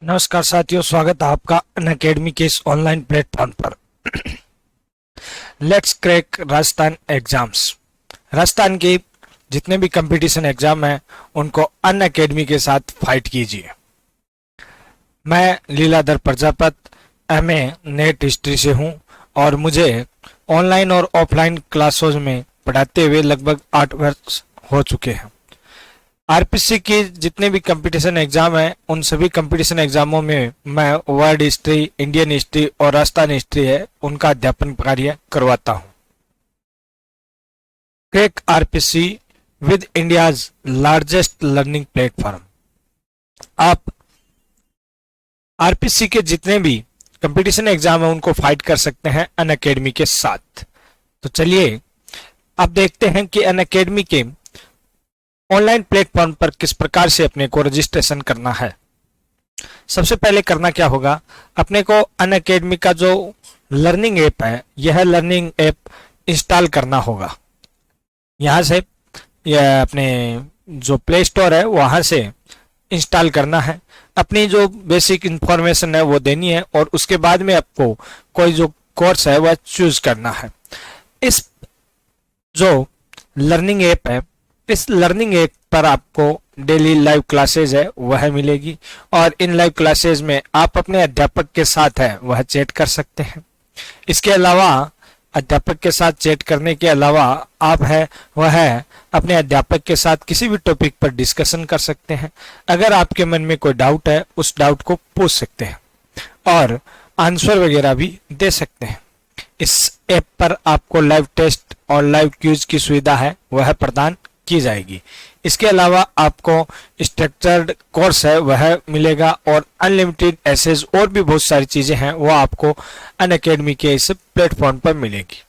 नमस्कार साथियों, स्वागत है आपका अनअकैडमी के इस ऑनलाइन प्लेटफॉर्म पर। Let's crack Rajasthan exams. Rajasthan के जितने भी कंपटीशन एग्जाम हैं उनको अनअकैडमी के साथ फाइट कीजिए। मैं Leeladhar Prajapati MA NET history से हूं और मुझे ऑनलाइन और ऑफलाइन क्लासों में पढ़ाते हुए लगभग 8 वर्ष हो चुके हैं। आरपीसी के जितने भी कंपटीशन एग्जाम हैं उन सभी कंपटीशन एग्जामों में मैं वर्ल्ड हिस्ट्री, इंडियन हिस्ट्री और राजस्थान हिस्ट्री है उनका अध्यापन कार्य करवाता हूं। Crack RPC with India's largest learning platform. आप आरपीसी के जितने भी कंपटीशन एग्जाम है उनको फाइट कर सकते हैं अनअकैडमी के साथ। तो चलिए अब देखते हैं कि अनअकैडमी के ऑनलाइन प्लेटफॉर्म पर किस प्रकार से अपने को रजिस्ट्रेशन करना है। सबसे पहले करना क्या होगा, अपने को अनअकैडमी का जो लर्निंग ऐप है यह लर्निंग ऐप इंस्टॉल करना होगा। यहाँ से यह अपने जो प्ले स्टोर है वहां से इंस्टॉल करना है। अपनी जो बेसिक इंफॉर्मेशन है वो देनी है और उसके बाद में आपको कोई जो कोर्स है वह चूज करना है। इस जो लर्निंग ऐप है, इस लर्निंग ऐप पर आपको डेली लाइव क्लासेज है वह मिलेगी और इन लाइव क्लासेज में आप अपने अध्यापक के साथ है वह चैट कर सकते हैं। इसके अलावा अध्यापक के साथ चैट करने के अलावा आप है वह है अपने अध्यापक के साथ किसी भी टॉपिक पर डिस्कशन कर सकते हैं। अगर आपके मन में कोई डाउट है उस डाउट को पूछ सकते हैं और आंसर वगैरह भी दे सकते हैं। इस ऐप पर आपको लाइव टेस्ट और लाइव क्यूज की सुविधा है वह प्रदान की जाएगी। इसके अलावा आपको स्ट्रक्चर्ड कोर्स है वह मिलेगा और अनलिमिटेड एसेज और भी बहुत सारी चीजें हैं वो आपको अनअकैडमी के इस प्लेटफॉर्म पर मिलेगी।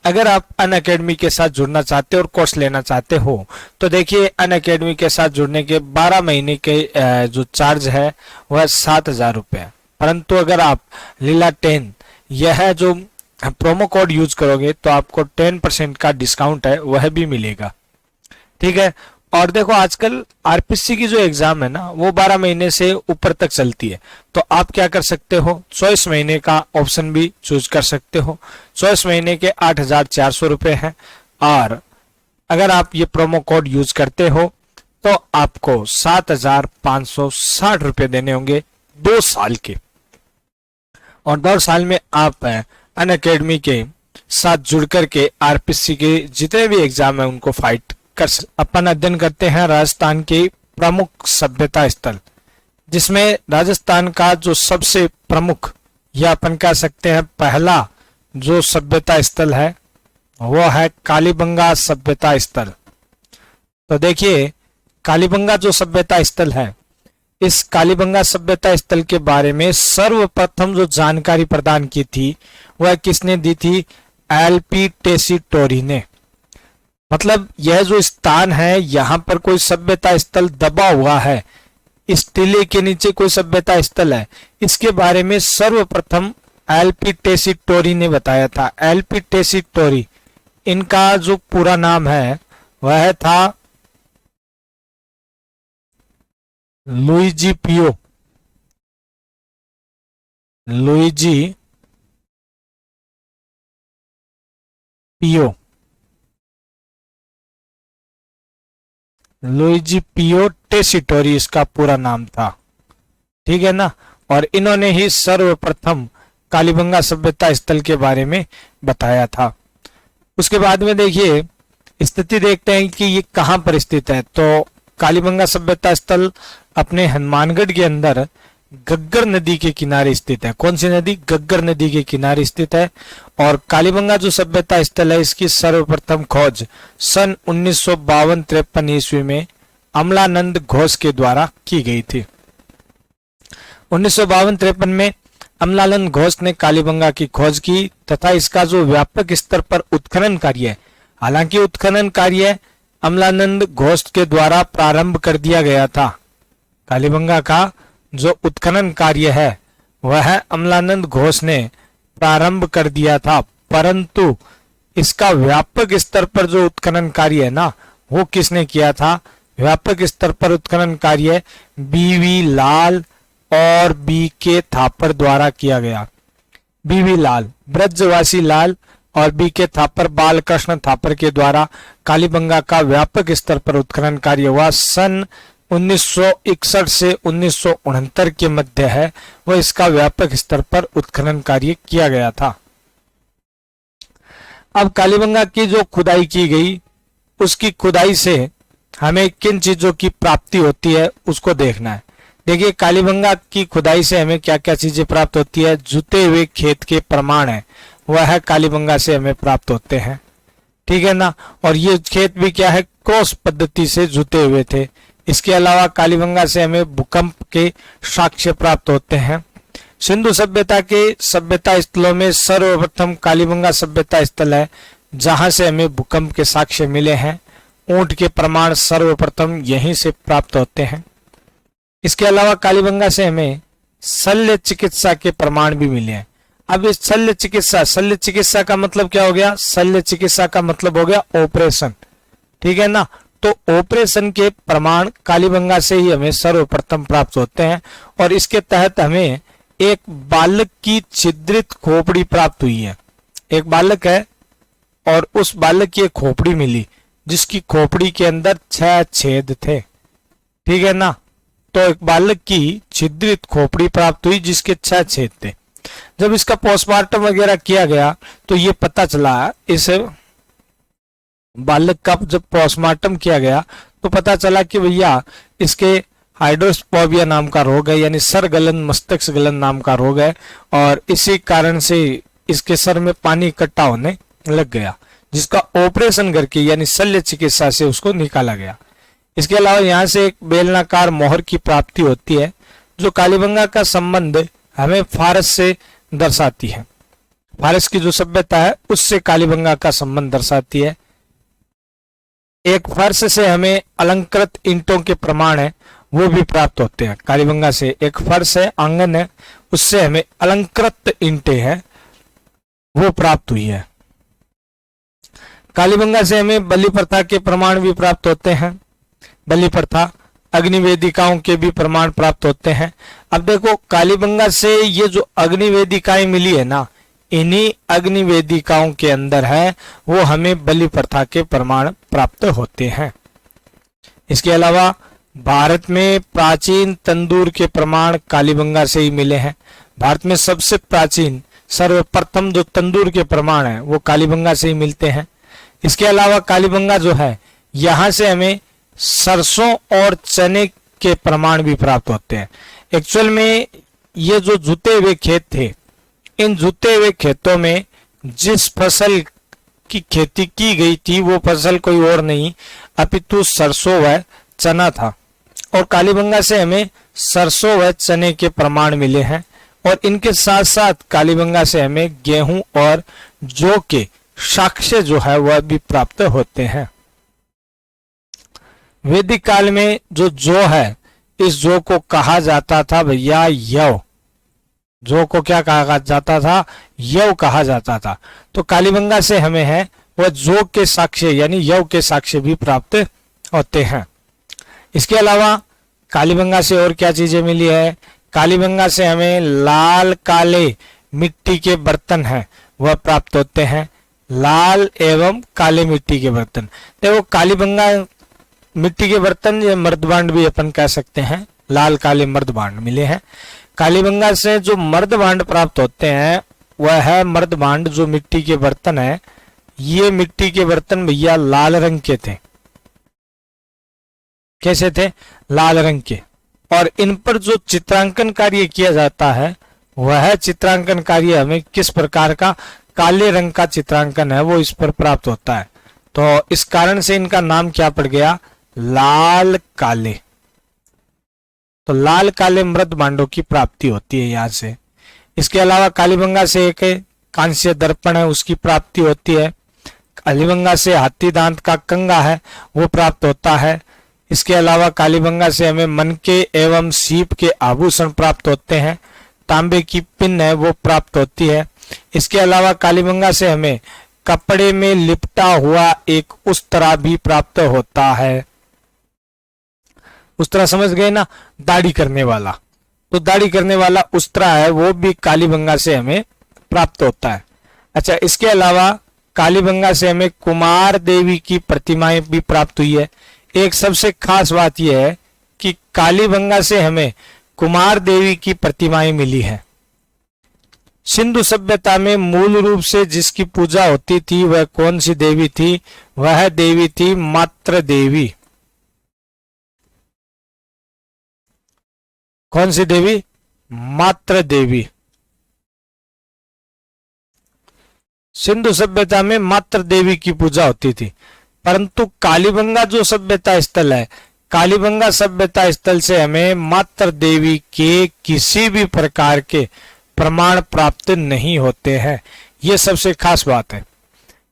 अगर आप अनअकैडमी के साथ जुड़ना चाहते हो और कोर्स लेना चाहते हो तो देखिए अनअकैडमी के साथ जुड़ने के 12 महीने के जो चार्ज है वह 7,000 रुपये है। परंतु अगर आप लीला 10 यह जो प्रोमो कोड यूज करोगे तो आपको 10% का डिस्काउंट है वह भी मिलेगा। ठीक है। और देखो आजकल आरपीसी की जो एग्जाम है ना वो 12 महीने से ऊपर तक चलती है, तो आप क्या कर सकते हो, 24 महीने का ऑप्शन भी चूज कर सकते हो। 24 महीने के 8,400 रुपए हैं और अगर आप ये प्रोमो कोड यूज करते हो तो आपको 7,560 रुपए देने होंगे 2 साल के। और 2 साल में आप अनअकैडमी के साथ जुड़ करके आरपीसी के जितने भी एग्जाम है उनको फाइट अपन अध्ययन करते हैं राजस्थान के प्रमुख सभ्यता स्थल, जिसमें राजस्थान का जो सबसे प्रमुख या अपन कह सकते हैं पहला जो सभ्यता स्थल है वो है कालीबंगा सभ्यता स्थल। तो देखिए कालीबंगा जो सभ्यता स्थल है, इस कालीबंगा सभ्यता स्थल के बारे में सर्वप्रथम जो जानकारी प्रदान की थी वह किसने दी थी, एलपी टेसीटोरी ने। मतलब यह जो स्थान है यहाँ पर कोई सभ्यता स्थल दबा हुआ है, इस टीले के नीचे कोई सभ्यता स्थल है, इसके बारे में सर्वप्रथम एलपी टेसीटोरी ने बताया था। एलपी टेसीटोरी इनका जो पूरा नाम है वह था लुइजी पियो। लुइजी पियो, लुइजी पियो टेसीटोरी इसका पूरा नाम था। ठीक है ना। और इन्होंने ही सर्वप्रथम कालीबंगा सभ्यता स्थल के बारे में बताया था। उसके बाद में देखिए स्थिति देखते हैं कि ये कहां पर स्थित है। तो कालीबंगा सभ्यता स्थल अपने हनुमानगढ़ के अंदर गग्गर नदी के किनारे स्थित है। कौन सी नदी, गग्गर नदी के किनारे स्थित है। और कालीबंगा जो सभ्यता स्थल है इसकी सर्वप्रथम खोज सन 1952-53 ईस्वी में अमलानंद घोष के द्वारा की गई थी। 1952-53 में अमलानंद घोष ने कालीबंगा की खोज की तथा इसका जो व्यापक स्तर पर उत्खनन कार्य है, हालांकि उत्खनन कार्य अमलानंद घोष के द्वारा प्रारंभ कर दिया गया था। कालीबंगा का जो उत्खनन कार्य है वह अमलानंद घोष ने प्रारंभ कर दिया था, परंतु इसका व्यापक स्तर पर जो उत्खनन कार्य है ना वो किसने किया था, व्यापक स्तर पर उत्खनन कार्य बीवी लाल और बी के थापर द्वारा किया गया। बीवी लाल, ब्रजवासी लाल और बी के थापर, बालकृष्ण थापर के द्वारा कालीबंगा का व्यापक स्तर पर उत्खनन कार्य हुआ। सन 1961 से 1969 के मध्य है वह इसका व्यापक स्तर पर उत्खनन कार्य किया गया था। अब कालीबंगा की जो खुदाई की गई उसकी खुदाई से हमें किन चीजों की प्राप्ति होती है उसको देखना है। देखिए, कालीबंगा की खुदाई से हमें क्या क्या चीजें प्राप्त होती है। जुते हुए खेत के प्रमाण है वह कालीबंगा से हमें प्राप्त होते हैं, ठीक है ना। और ये खेत भी क्या है, क्रॉस पद्धति से जुते हुए थे। इसके अलावा कालीबंगा से हमें भूकंप के साक्ष्य प्राप्त होते हैं। सिंधु सभ्यता के सभ्यता स्थलों में सर्वप्रथम कालीबंगा सभ्यता स्थल है जहां से हमें भूकंप के साक्ष्य मिले हैं। ऊंट के प्रमाण सर्वप्रथम यहीं से प्राप्त होते हैं। इसके अलावा कालीबंगा से हमें शल्य चिकित्सा के प्रमाण भी मिले हैं। अब इस शल्य चिकित्सा का मतलब क्या हो गया? शल्य चिकित्सा का मतलब हो गया ऑपरेशन, ठीक है ना। तो ऑपरेशन के प्रमाण कालीबंगा से ही हमें सर्वप्रथम प्राप्त होते हैं। और इसके तहत हमें एक बालक की छिद्रित खोपड़ी प्राप्त हुई है। एक बालक है और उस बालक की एक खोपड़ी मिली जिसकी खोपड़ी के अंदर 6 छेद थे, ठीक है ना। तो एक बालक की छिद्रित खोपड़ी प्राप्त हुई जिसके 6 छेद थे। जब इसका पोस्टमार्टम वगैरह किया गया तो ये पता चला, इस बालक का जब पोस्टमार्टम किया गया तो पता चला कि भैया इसके हाइड्रोस्पोबिया नाम का रोग है, यानी सर गलन, मस्तिष्क गलन नाम का रोग है। और इसी कारण से इसके सर में पानी इकट्ठा होने लग गया, जिसका ऑपरेशन करके यानी शल्य चिकित्सा से उसको निकाला गया। इसके अलावा यहाँ से एक बेलनाकार मोहर की प्राप्ति होती है जो कालीबंगा का संबंध हमें फारस से दर्शाती है। फारस की जो सभ्यता है उससे कालीबंगा का संबंध दर्शाती है। एक फर्श से हमें अलंकृत ईंटों के प्रमाण है वो भी प्राप्त होते हैं। कालीबंगा से एक फर्श है, आंगन है, उससे हमें अलंकृत ईंटें हैं वो प्राप्त हुई है। कालीबंगा से हमें बलि प्रथा के प्रमाण भी प्राप्त होते हैं। बलि प्रथा, अग्निवेदिकाओं के भी प्रमाण प्राप्त होते हैं। अब देखो, कालीबंगा से ये जो अग्निवेदिकाएं मिली है ना, इन्हीं अग्निवेदिकाओं के अंदर है वो हमें बलि प्रथा के प्रमाण प्राप्त होते हैं। इसके अलावा भारत में प्राचीन तंदूर के प्रमाण कालीबंगा से ही मिले हैं। भारत में सबसे प्राचीन सर्वप्रथम जो तंदूर के प्रमाण है वो कालीबंगा से ही मिलते हैं। इसके अलावा कालीबंगा जो है यहाँ से हमें सरसों और चने के प्रमाण भी प्राप्त होते हैं। एक्चुअल में ये जो जुते हुए खेत थे, इन जुते हुए खेतों में जिस फसल की खेती की गई थी वो फसल कोई और नहीं अपितु सरसों व चना था। और कालीबंगा से हमें सरसों व चने के प्रमाण मिले हैं। और इनके साथ साथ कालीबंगा से हमें गेहूं और जौ के साक्ष्य जो है वह भी प्राप्त होते हैं। वैदिक काल में जो जौ है, इस जौ को कहा जाता था भैया यव। जौ को क्या कहा जाता था? यव कहा जाता था। तो कालीबंगा से हमें है वह जौ के साक्ष्य यानी यव के साक्ष्य भी प्राप्त होते हैं। इसके अलावा कालीबंगा से और क्या चीजें मिली है? कालीबंगा से हमें लाल काले मिट्टी के बर्तन हैं वह प्राप्त होते हैं। लाल एवं काले मिट्टी के बर्तन, देखो कालीबंगा मिट्टी के बर्तन या मर्दभांड भी अपन कह सकते हैं, लाल काले मर्दभांड मिले हैं। कालीबंगा से जो मर्दभांड प्राप्त होते हैं वह है मर्दभांड जो मिट्टी के बर्तन है। ये मिट्टी के बर्तन भैया लाल रंग के थे। कैसे थे? लाल रंग के। और इन पर जो चित्रांकन कार्य किया जाता है वह चित्रांकन कार्य हमें किस प्रकार का? काले रंग का चित्रांकन है वो इस पर प्राप्त होता है। तो इस कारण से इनका नाम क्या पड़ गया? लाल काले। तो लाल काले मृदभांडों की प्राप्ति होती है यहाँ से। इसके अलावा कालीबंगा से एक कांस्य दर्पण है उसकी प्राप्ति होती है। कालीबंगा से हाथी दांत का कंगा है वो प्राप्त होता है। इसके अलावा कालीबंगा से हमें मनके एवं सीप के आभूषण प्राप्त होते हैं। तांबे की पिन है वो प्राप्त होती है। इसके अलावा कालीबंगा से हमें कपड़े में लिपटा हुआ एक उस्तरा भी प्राप्त होता है। उस्तरा समझ गए ना? दाढ़ी करने वाला। तो दाढ़ी करने वाला उस्त्रा है वो भी कालीबंगा से हमें प्राप्त होता है। अच्छा, इसके अलावा कालीबंगा से हमें कुमार देवी की प्रतिमाएं भी प्राप्त हुई है। एक सबसे खास बात यह है कि कालीबंगा से हमें कुमार देवी की प्रतिमाएं मिली हैं। सिंधु सभ्यता में मूल रूप से जिसकी पूजा होती थी वह कौन सी देवी थी? वह देवी थी मातृ देवी। कौन सी देवी? मातृ देवी। सिंधु सभ्यता में मातृ देवी की पूजा होती थी, परंतु कालीबंगा जो सभ्यता स्थल है, कालीबंगा सभ्यता स्थल से हमें मातृ देवी के किसी भी प्रकार के प्रमाण प्राप्त नहीं होते हैं। यह सबसे खास बात है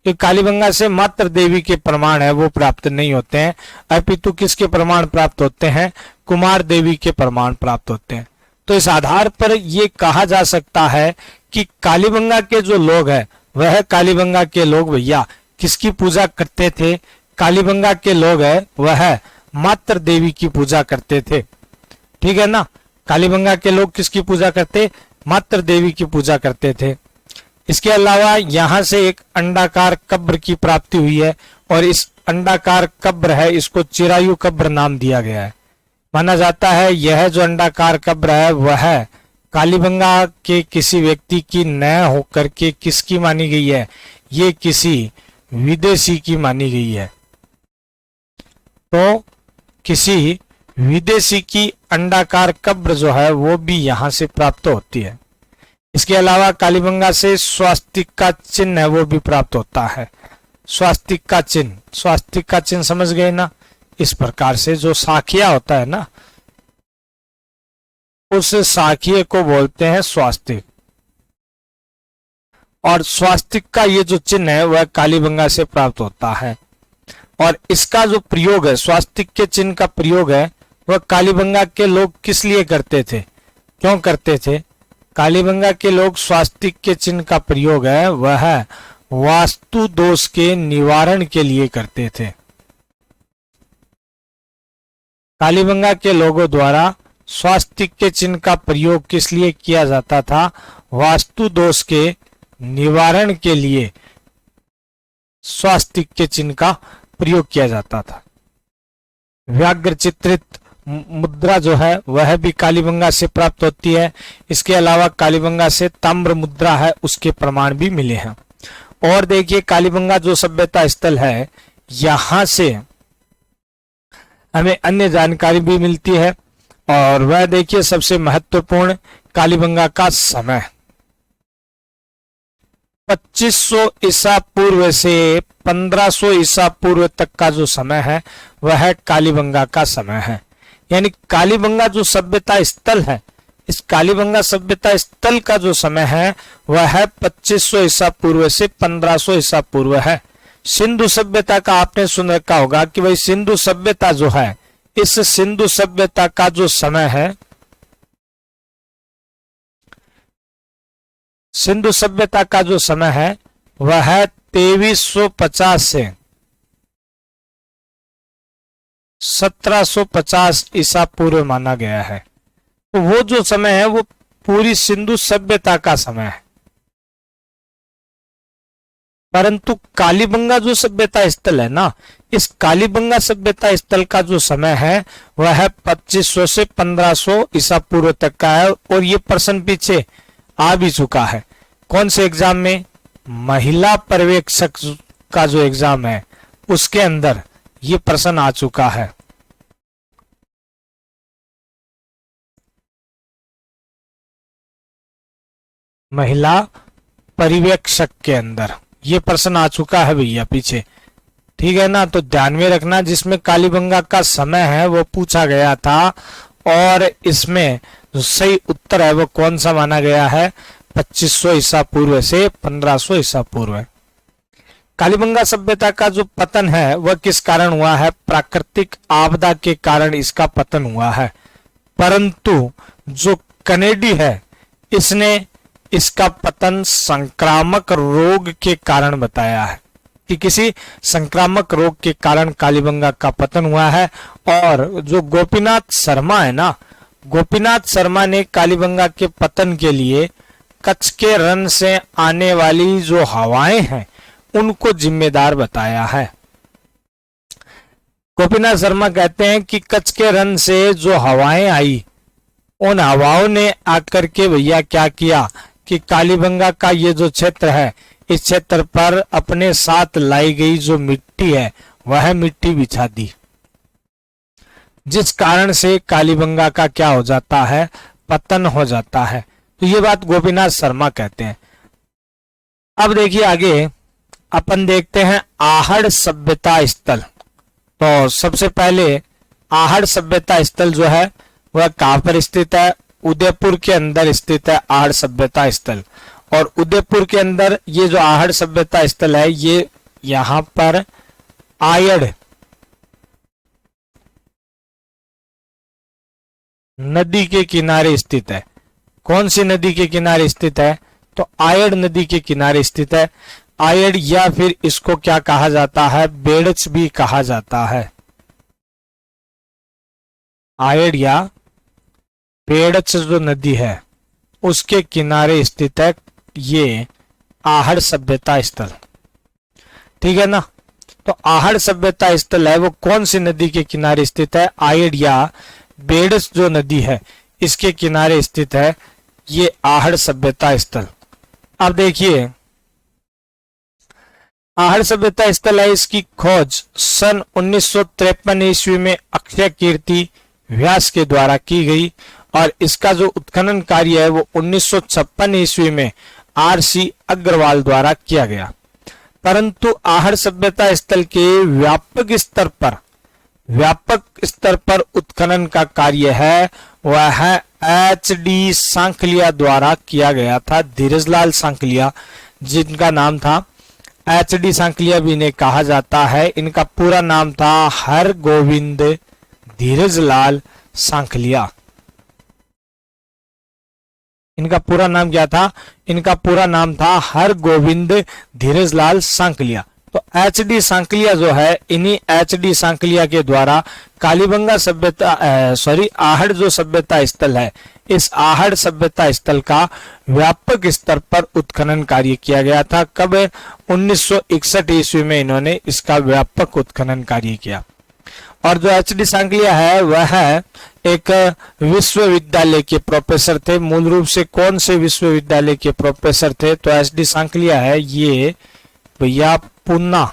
कि कालीबंगा से मातृ देवी के प्रमाण है वो प्राप्त नहीं होते हैं, अपितु किसके प्रमाण प्राप्त होते हैं? कुमार देवी के प्रमाण प्राप्त होते हैं। तो इस आधार पर यह कहा जा सकता है कि कालीबंगा के जो लोग हैं वह कालीबंगा के लोग भैया किसकी पूजा करते थे? कालीबंगा के लोग हैं वह मातृ देवी की पूजा करते थे। ठीक है ना? कालीबंगा के लोग किसकी पूजा करते? मातृ देवी की पूजा करते थे। इसके अलावा यहां से एक अंडाकार कब्र की प्राप्ति हुई है और इस अंडाकार कब्र है इसको चिरायु कब्र नाम दिया गया है। माना जाता है यह जो अंडाकार कब्र है वह कालीबंगा के किसी व्यक्ति की न होकर के किसकी मानी गई है? ये किसी विदेशी की मानी गई है। तो किसी विदेशी की अंडाकार कब्र जो है वो भी यहां से प्राप्त होती है। इसके अलावा कालीबंगा से स्वास्तिक का चिन्ह है वो भी प्राप्त होता है। स्वास्तिक का चिन्ह, स्वास्तिक का चिन्ह समझ गए ना? इस प्रकार से जो साखिया होता है ना, उस साखिए को बोलते हैं स्वास्तिक। और स्वास्तिक का ये जो चिन्ह है वह कालीबंगा से प्राप्त होता है। और इसका जो प्रयोग है, स्वास्तिक के चिन्ह का प्रयोग है, वह कालीबंगा के लोग किस लिए करते थे? क्यों करते थे? कालीबंगा के लोग स्वास्तिक के चिन्ह का प्रयोग है वह वास्तु दोष के निवारण के लिए करते थे। कालीबंगा के लोगों द्वारा स्वास्तिक के चिन्ह का प्रयोग किस लिए किया जाता था? वास्तु दोष के निवारण के लिए स्वास्तिक के चिन्ह का प्रयोग किया जाता था। व्याघ्र चित्रित मुद्रा जो है वह भी कालीबंगा से प्राप्त होती है। इसके अलावा कालीबंगा से ताम्र मुद्रा है उसके प्रमाण भी मिले हैं। और देखिए कालीबंगा जो सभ्यता स्थल है यहां से हमें अन्य जानकारी भी मिलती है और वह देखिए सबसे महत्वपूर्ण कालीबंगा का समय 2500 ईसा पूर्व से 1500 ईसा पूर्व तक का जो समय है वह कालीबंगा का समय है। यानी कालीबंगा जो सभ्यता स्थल है, इस कालीबंगा सभ्यता स्थल का जो समय है वह है 2500 ईसा पूर्व से 1500 ईसा पूर्व है। सिंधु सभ्यता का आपने सुन रखा होगा कि भाई सिंधु सभ्यता जो है, इस सिंधु सभ्यता का जो समय है, सिंधु सभ्यता का जो समय है वह है 2350 से 1750 ईसा पूर्व माना गया है। तो वो जो समय है वो पूरी सिंधु सभ्यता का समय है। परंतु कालीबंगा जो सभ्यता स्थल है ना, इस कालीबंगा सभ्यता स्थल का जो समय है वह है 2500 से 1500 ईसा पूर्व तक का है। और ये प्रश्न पीछे आ भी चुका है। कौन से एग्जाम में? महिला पर्यवेक्षक का जो एग्जाम है उसके अंदर ये प्रश्न आ चुका है। महिला पर्यवेक्षक के अंदर ये प्रश्न आ चुका है भैया पीछे। ठीक है ना? तो ध्यान में रखना, जिसमें कालीबंगा का समय है वो पूछा गया था और इसमें जो सही उत्तर है वो कौन सा माना गया है? 2500 ईसा पूर्व से 1500 ईसा पूर्व। कालीबंगा सभ्यता का जो पतन है वह किस कारण हुआ है? प्राकृतिक आपदा के कारण इसका पतन हुआ है। परंतु जो कनेडी है इसने इसका पतन संक्रामक रोग के कारण बताया है कि किसी संक्रामक रोग के कारण कालीबंगा का पतन हुआ है। और जो गोपीनाथ शर्मा है ना, गोपीनाथ शर्मा ने कालीबंगा के पतन के लिए कच्छ के रण से आने वाली जो हवाएं हैं उनको जिम्मेदार बताया है। गोपीनाथ शर्मा कहते हैं कि कच्छ के रण से जो हवाएं आई, उन हवाओं ने आकर के भैया क्या किया कि कालीबंगा का ये जो क्षेत्र है, इस क्षेत्र पर अपने साथ लाई गई जो मिट्टी है वह मिट्टी बिछा दी, जिस कारण से कालीबंगा का क्या हो जाता है, पतन हो जाता है। तो ये बात गोपीनाथ शर्मा कहते हैं। अब देखिए आगे अपन देखते हैं आहड़ सभ्यता स्थल। तो सबसे पहले आहड़ सभ्यता स्थल जो है वह कहां पर स्थित है? उदयपुर के अंदर स्थित है आहड़ सभ्यता स्थल। और उदयपुर के अंदर ये जो आहड़ सभ्यता स्थल है ये यहां पर आयड़ नदी के किनारे स्थित है। कौन सी नदी के किनारे स्थित है? तो आयड़ नदी के किनारे स्थित है। आयड़ या फिर इसको क्या कहा जाता है? बेड़च भी कहा जाता है। आयड़ या बेड़च जो नदी है उसके किनारे स्थित है ये आहड़ सभ्यता स्थल। ठीक है ना? तो आहड़ सभ्यता स्थल है वो कौन सी नदी के किनारे स्थित है? आयड़ या बेड़च जो नदी है इसके किनारे स्थित है ये आहड़ सभ्यता स्थल। अब देखिए आहड़ सभ्यता स्थल है, इसकी खोज सन 1953 ईस्वी में अक्षय कीर्ति व्यास के द्वारा की गई और इसका जो उत्खनन कार्य है वो 1956 ईस्वी में आर.सी. अग्रवाल द्वारा किया गया। परंतु आहड़ सभ्यता स्थल के व्यापक स्तर पर उत्खनन का कार्य है वह एच.डी. सांखलिया द्वारा किया गया था। धीरजलाल सांखलिया, जिनका नाम था एच.डी. सांखलिया भी इन्हें कहा जाता है। इनका पूरा नाम था हरगोविंद धीरजलाल सांखलिया। इनका पूरा नाम क्या था? इनका पूरा नाम था हरगोविंद धीरजलाल सांखलिया। तो एच.डी. सांखलिया जो है, इन्हीं एच.डी. सांखलिया के द्वारा कालीबंगा सभ्यता आहड़ जो सभ्यता स्थल है, इस आहड़ सभ्यता स्थल का व्यापक स्तर पर उत्खनन कार्य किया गया था। कब? 1961 ईस्वी में इन्होंने इसका व्यापक उत्खनन कार्य किया। और जो एच.डी. सांखलिया है वह एक विश्वविद्यालय के प्रोफेसर थे। मूल रूप से कौन से विश्वविद्यालय के प्रोफेसर थे? तो एच.डी. सांखलिया है ये भैया पूना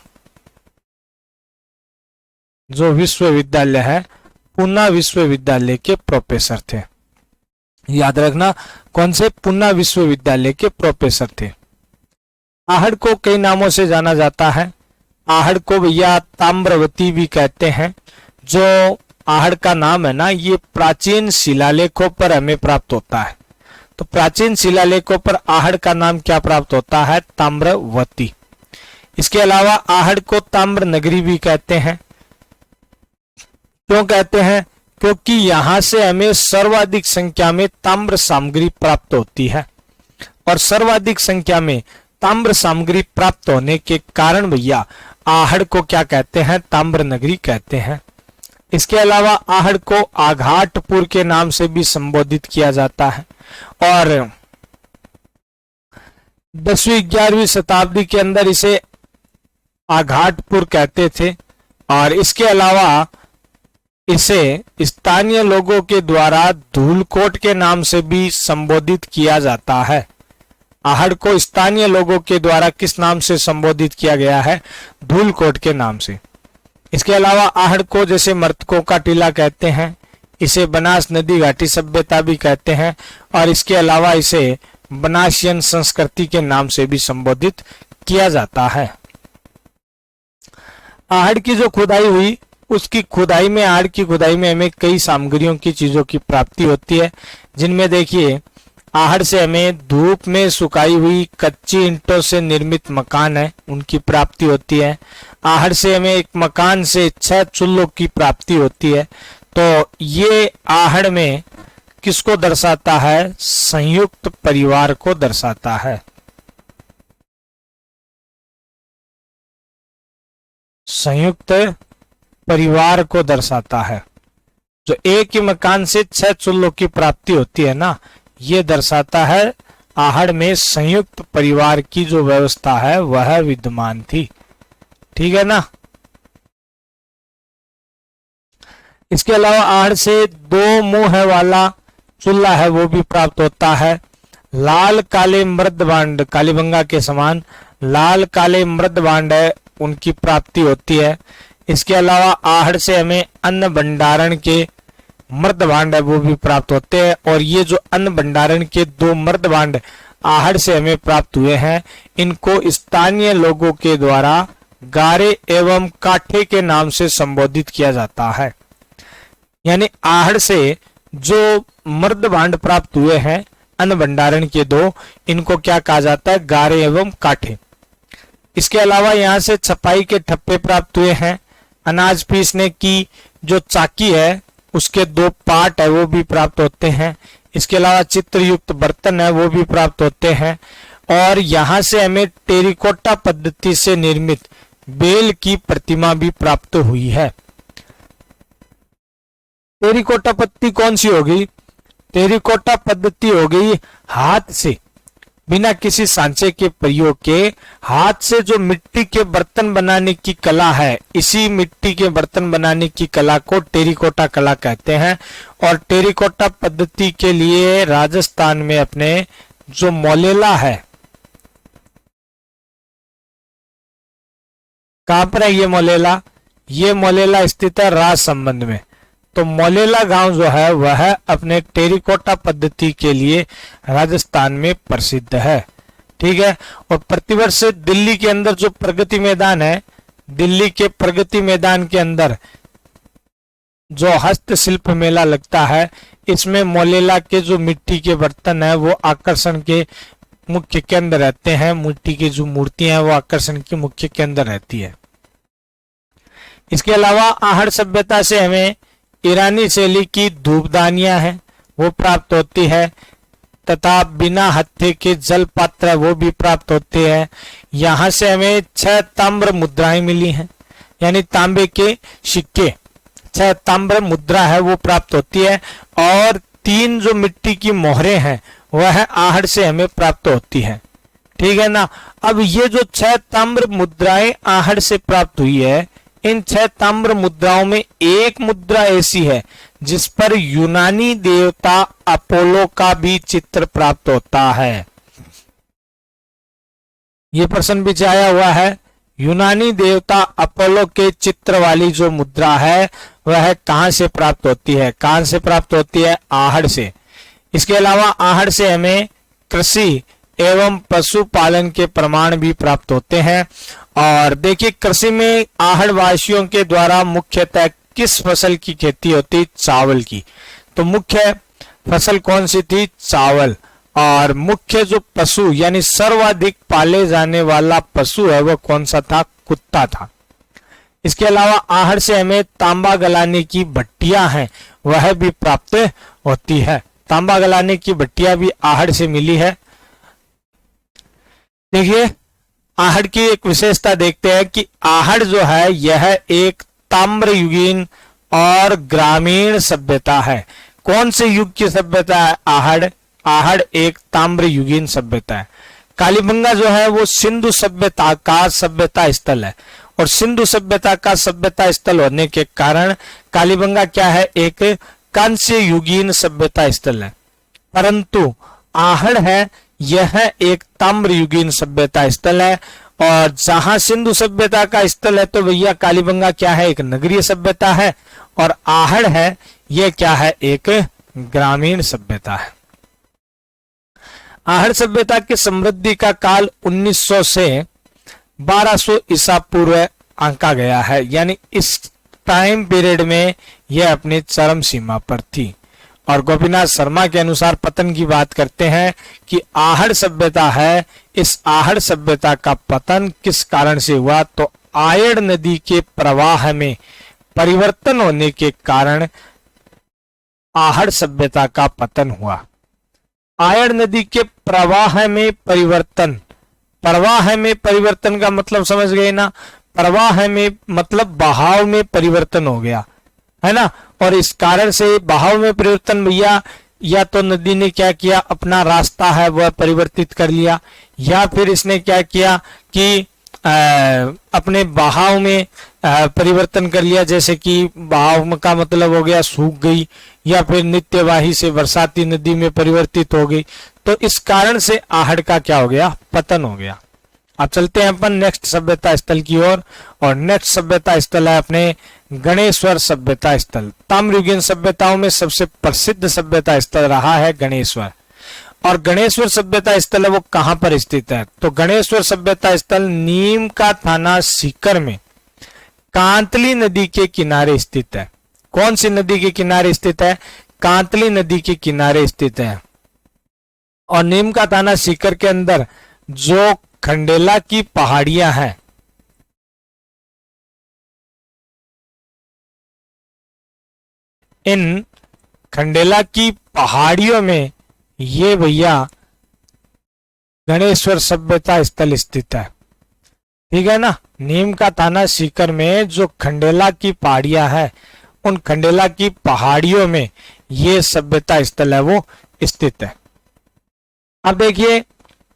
जो विश्वविद्यालय है, पूना विश्वविद्यालय के प्रोफेसर थे। याद रखना, कौन से? पूना विश्वविद्यालय के प्रोफेसर थे। आहड़ को कई नामों से जाना जाता है। आहड़ को भैया ताम्रवती भी कहते हैं। जो आहड़ का नाम है ना, ये प्राचीन शिलालेखों पर हमें प्राप्त होता है। तो प्राचीन शिलालेखों पर आहड़ का नाम क्या प्राप्त होता है? ताम्रवती। इसके अलावा आहड़ को ताम्र नगरी भी कहते हैं। क्यों कहते हैं? क्योंकि यहां से हमें सर्वाधिक संख्या में ताम्र सामग्री प्राप्त होती है और सर्वाधिक संख्या में ताम्र सामग्री प्राप्त होने के कारण भैया आहड़ को क्या कहते हैं? ताम्र नगरी कहते हैं। इसके अलावा आहड़ को आघाटपुर के नाम से भी संबोधित किया जाता है और 10वीं-11वीं शताब्दी के अंदर इसे आघाटपुर कहते थे। और इसके अलावा इसे स्थानीय लोगों के द्वारा धूलकोट के नाम से भी संबोधित किया जाता है। आहड़ को स्थानीय लोगों के द्वारा किस नाम से संबोधित किया गया है? धूलकोट के नाम से। इसके अलावा आहड़ को जैसे मर्तकों का टीला कहते हैं, इसे बनास नदी घाटी सभ्यता भी कहते हैं और इसके अलावा इसे बनासियन संस्कृति के नाम से भी संबोधित किया जाता है। आहड़ की जो खुदाई हुई, उसकी खुदाई में, आहड़ की खुदाई में हमें कई सामग्रियों की चीजों की प्राप्ति होती है, जिनमें देखिए आहड़ से हमें धूप में सुखाई हुई कच्ची ईंटों से निर्मित मकान है, उनकी प्राप्ति होती है। आहड़ से हमें एक मकान से 6 चूल्हों की प्राप्ति होती है। तो ये आहड़ में किसको दर्शाता है? संयुक्त परिवार को दर्शाता है। संयुक्त परिवार को दर्शाता है। जो एक ही मकान से 6 चूल्हों की प्राप्ति होती है ना, ये दर्शाता है आहड़ में संयुक्त परिवार की जो व्यवस्था है वह विद्यमान थी। ठीक है ना। इसके अलावा आहड़ से 2 मुंह वाला चूल्हा है वो भी प्राप्त होता है। लाल काले मृद भांड, कालीबंगा के समान लाल काले मृद भांड है, उनकी प्राप्ति होती है। इसके अलावा आहड़ से हमें अन्न भंडारण के मृद भांड है वो भी प्राप्त होते हैं। और ये जो अन्न भंडारण के 2 मृद भांड आहड़ से हमें प्राप्त हुए हैं, इनको स्थानीय लोगों के द्वारा गारे एवं काठे के नाम से संबोधित किया जाता है। यानी आहड़ से जो मृद भांड प्राप्त हुए हैं अन्न भंडारण के 2, इनको क्या कहा जाता है? गारे एवं काठे। इसके अलावा यहाँ से छपाई के ठप्पे प्राप्त हुए हैं। अनाज पीसने की जो चाकी है उसके 2 पार्ट है वो भी प्राप्त होते हैं। इसके अलावा चित्रयुक्त बर्तन है वो भी प्राप्त होते हैं। और यहाँ से हमें टेरिकोटा पद्धति से निर्मित बेल की प्रतिमा भी प्राप्त हुई है। टेरिकोटा पद्धति कौन सी होगी? टेरिकोटा पद्धति हो गई हाथ से बिना किसी सांचे के प्रयोग के हाथ से जो मिट्टी के बर्तन बनाने की कला है, इसी मिट्टी के बर्तन बनाने की कला को टेरिकोटा कला कहते हैं। और टेरिकोटा पद्धति के लिए राजस्थान में अपने जो मोलेला है, कहां पर है ये मोलेला? ये मोलेला स्थित है राजसमंद में। तो मोलेला गांव जो है वह अपने टेरिकोटा पद्धति के लिए राजस्थान में प्रसिद्ध है। ठीक है। और प्रतिवर्ष दिल्ली के अंदर जो प्रगति मैदान है, दिल्ली के प्रगति मैदान के अंदर जो हस्तशिल्प मेला लगता है, इसमें मोलेला के जो मिट्टी के बर्तन है वो आकर्षण के मुख्य केंद्र रहते हैं। मिट्टी की जो मूर्तियां हैं वो आकर्षण के मुख्य केंद्र रहती है। इसके अलावा आहड़ सभ्यता से हमें ईरानी शैली की धूपदानियां हैं वो प्राप्त होती है, तथा बिना हत्थे के जल पात्र वो भी प्राप्त होते हैं। यहाँ से हमें 6 ताम्र मुद्राएं मिली हैं, यानी तांबे के सिक्के, 6 ताम्र मुद्रा है वो प्राप्त होती है। और 3 जो मिट्टी की मोहरें हैं वह आहड़ से हमें प्राप्त होती है। ठीक है ना। अब ये जो 6 ताम्र मुद्राएं आहड़ से प्राप्त हुई है, इन 6 ताम्र मुद्राओं में एक मुद्रा ऐसी है जिस पर यूनानी देवता अपोलो का भी चित्र प्राप्त होता है। यह प्रश्न भी आया हुआ है। यूनानी देवता अपोलो के चित्र वाली जो मुद्रा है वह कहां से प्राप्त होती है? कहां से प्राप्त होती है? आहड़ से। इसके अलावा आहड़ से हमें कृषि एवं पशुपालन के प्रमाण भी प्राप्त होते हैं। और देखिए, कृषि में आहड़ वासियों के द्वारा मुख्यतः किस फसल की खेती होती? चावल की। तो मुख्य फसल कौन सी थी? चावल। और मुख्य जो पशु यानी सर्वाधिक पाले जाने वाला पशु है वो कौन सा था? कुत्ता था। इसके अलावा आहड़ से हमें तांबा गलाने की भट्टियां हैं वह भी प्राप्त होती है। तांबा गलाने की भट्टियां भी आहड़ से मिली है। देखिए, आहड़ की एक विशेषता देखते हैं कि आहड़ जो है यह एक ताम्रयुगीन और ग्रामीण सभ्यता है। कौन से युग की सभ्यता है? आहड़। आहड़ एक ताम्रयुगीन सभ्यता है। कालीबंगा जो है वो सिंधु सभ्यता का सभ्यता स्थल है, और सिंधु सभ्यता का सभ्यता स्थल होने के कारण कालीबंगा क्या है? एक कांस्य युगीन सभ्यता स्थल है। परंतु आहड़ है यह एक ताम्रयुगीन सभ्यता स्थल है। और जहां सिंधु सभ्यता का स्थल है तो भैया कालीबंगा क्या है? एक नगरीय सभ्यता है। और आहड़ है यह क्या है? एक ग्रामीण सभ्यता है। आहड़ सभ्यता की समृद्धि का काल 1900 से 1200 ईसा पूर्व आंका गया है, यानी इस टाइम पीरियड में यह अपनी चरम सीमा पर थी। और गोपीनाथ शर्मा के अनुसार पतन की बात करते हैं कि आहड़ सभ्यता है, इस आहड़ सभ्यता का पतन किस कारण से हुआ? तो आयड़ नदी के प्रवाह में परिवर्तन होने के कारण आहड़ सभ्यता का पतन हुआ। आयड़ नदी के प्रवाह में परिवर्तन, प्रवाह में परिवर्तन का मतलब समझ गए ना? प्रवाह में मतलब बहाव में परिवर्तन हो गया। है ना। और इस कारण से बहाव में परिवर्तन भैया, या तो नदी ने क्या किया, अपना रास्ता है वह परिवर्तित कर लिया, या फिर इसने क्या किया कि अपने बहाव में परिवर्तन कर लिया, जैसे कि बहाव का मतलब हो गया सूख गई, या फिर नित्यवाही से बरसाती नदी में परिवर्तित हो गई। तो इस कारण से आहड़ का क्या हो गया, पतन हो गया। अब चलते हैं अपन नेक्स्ट सभ्यता स्थल की ओर, और नेक्स्ट सभ्यता स्थल है अपने गणेश्वर सभ्यता स्थल। ताम्रयुगीन सभ्यताओं में सबसे प्रसिद्ध सभ्यता स्थल रहा है गणेश्वर। और गणेश्वर सभ्यता स्थल है वो कहां पर स्थित है, तो गणेश्वर सभ्यता स्थल नीम का थाना सीकर में कांतली नदी के किनारे स्थित है। कौन सी नदी के किनारे स्थित है, कांतली नदी के किनारे स्थित है। और नीम का थाना सीकर के अंदर जो खंडेला की पहाड़ियां हैं, इन खंडेला की पहाड़ियों में ये भैया गणेश्वर सभ्यता स्थल स्थित है। ठीक है ना। नीम का थाना सीकर में जो खंडेला की पहाड़ियां हैं, उन खंडेला की पहाड़ियों में ये सभ्यता स्थल है वो स्थित है। अब देखिए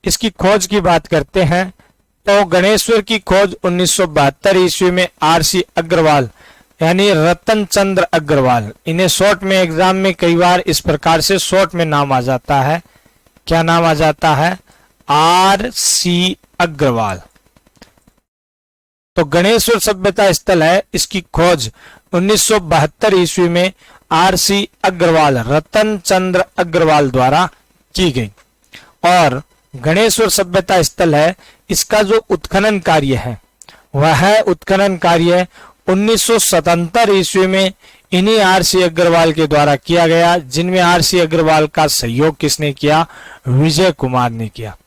इसकी खोज की बात करते हैं, तो गणेश्वर की खोज 1972 ईस्वी में आरसी अग्रवाल यानी रतन चंद्र अग्रवाल, इन्हें शॉर्ट में एग्जाम में कई बार इस प्रकार से शॉर्ट में नाम आ जाता है, क्या नाम आ जाता है, आरसी अग्रवाल। तो गणेश्वर सभ्यता स्थल है, इसकी खोज 1972 ईस्वी में आरसी अग्रवाल, रतन चंद्र अग्रवाल द्वारा की गई। और गणेश्वर सभ्यता स्थल है, इसका जो उत्खनन कार्य है वह उत्खनन कार्य 1977 ईस्वी में इन्हीं आरसी अग्रवाल के द्वारा किया गया, जिनमें आरसी अग्रवाल का सहयोग किसने किया, विजय कुमार ने किया।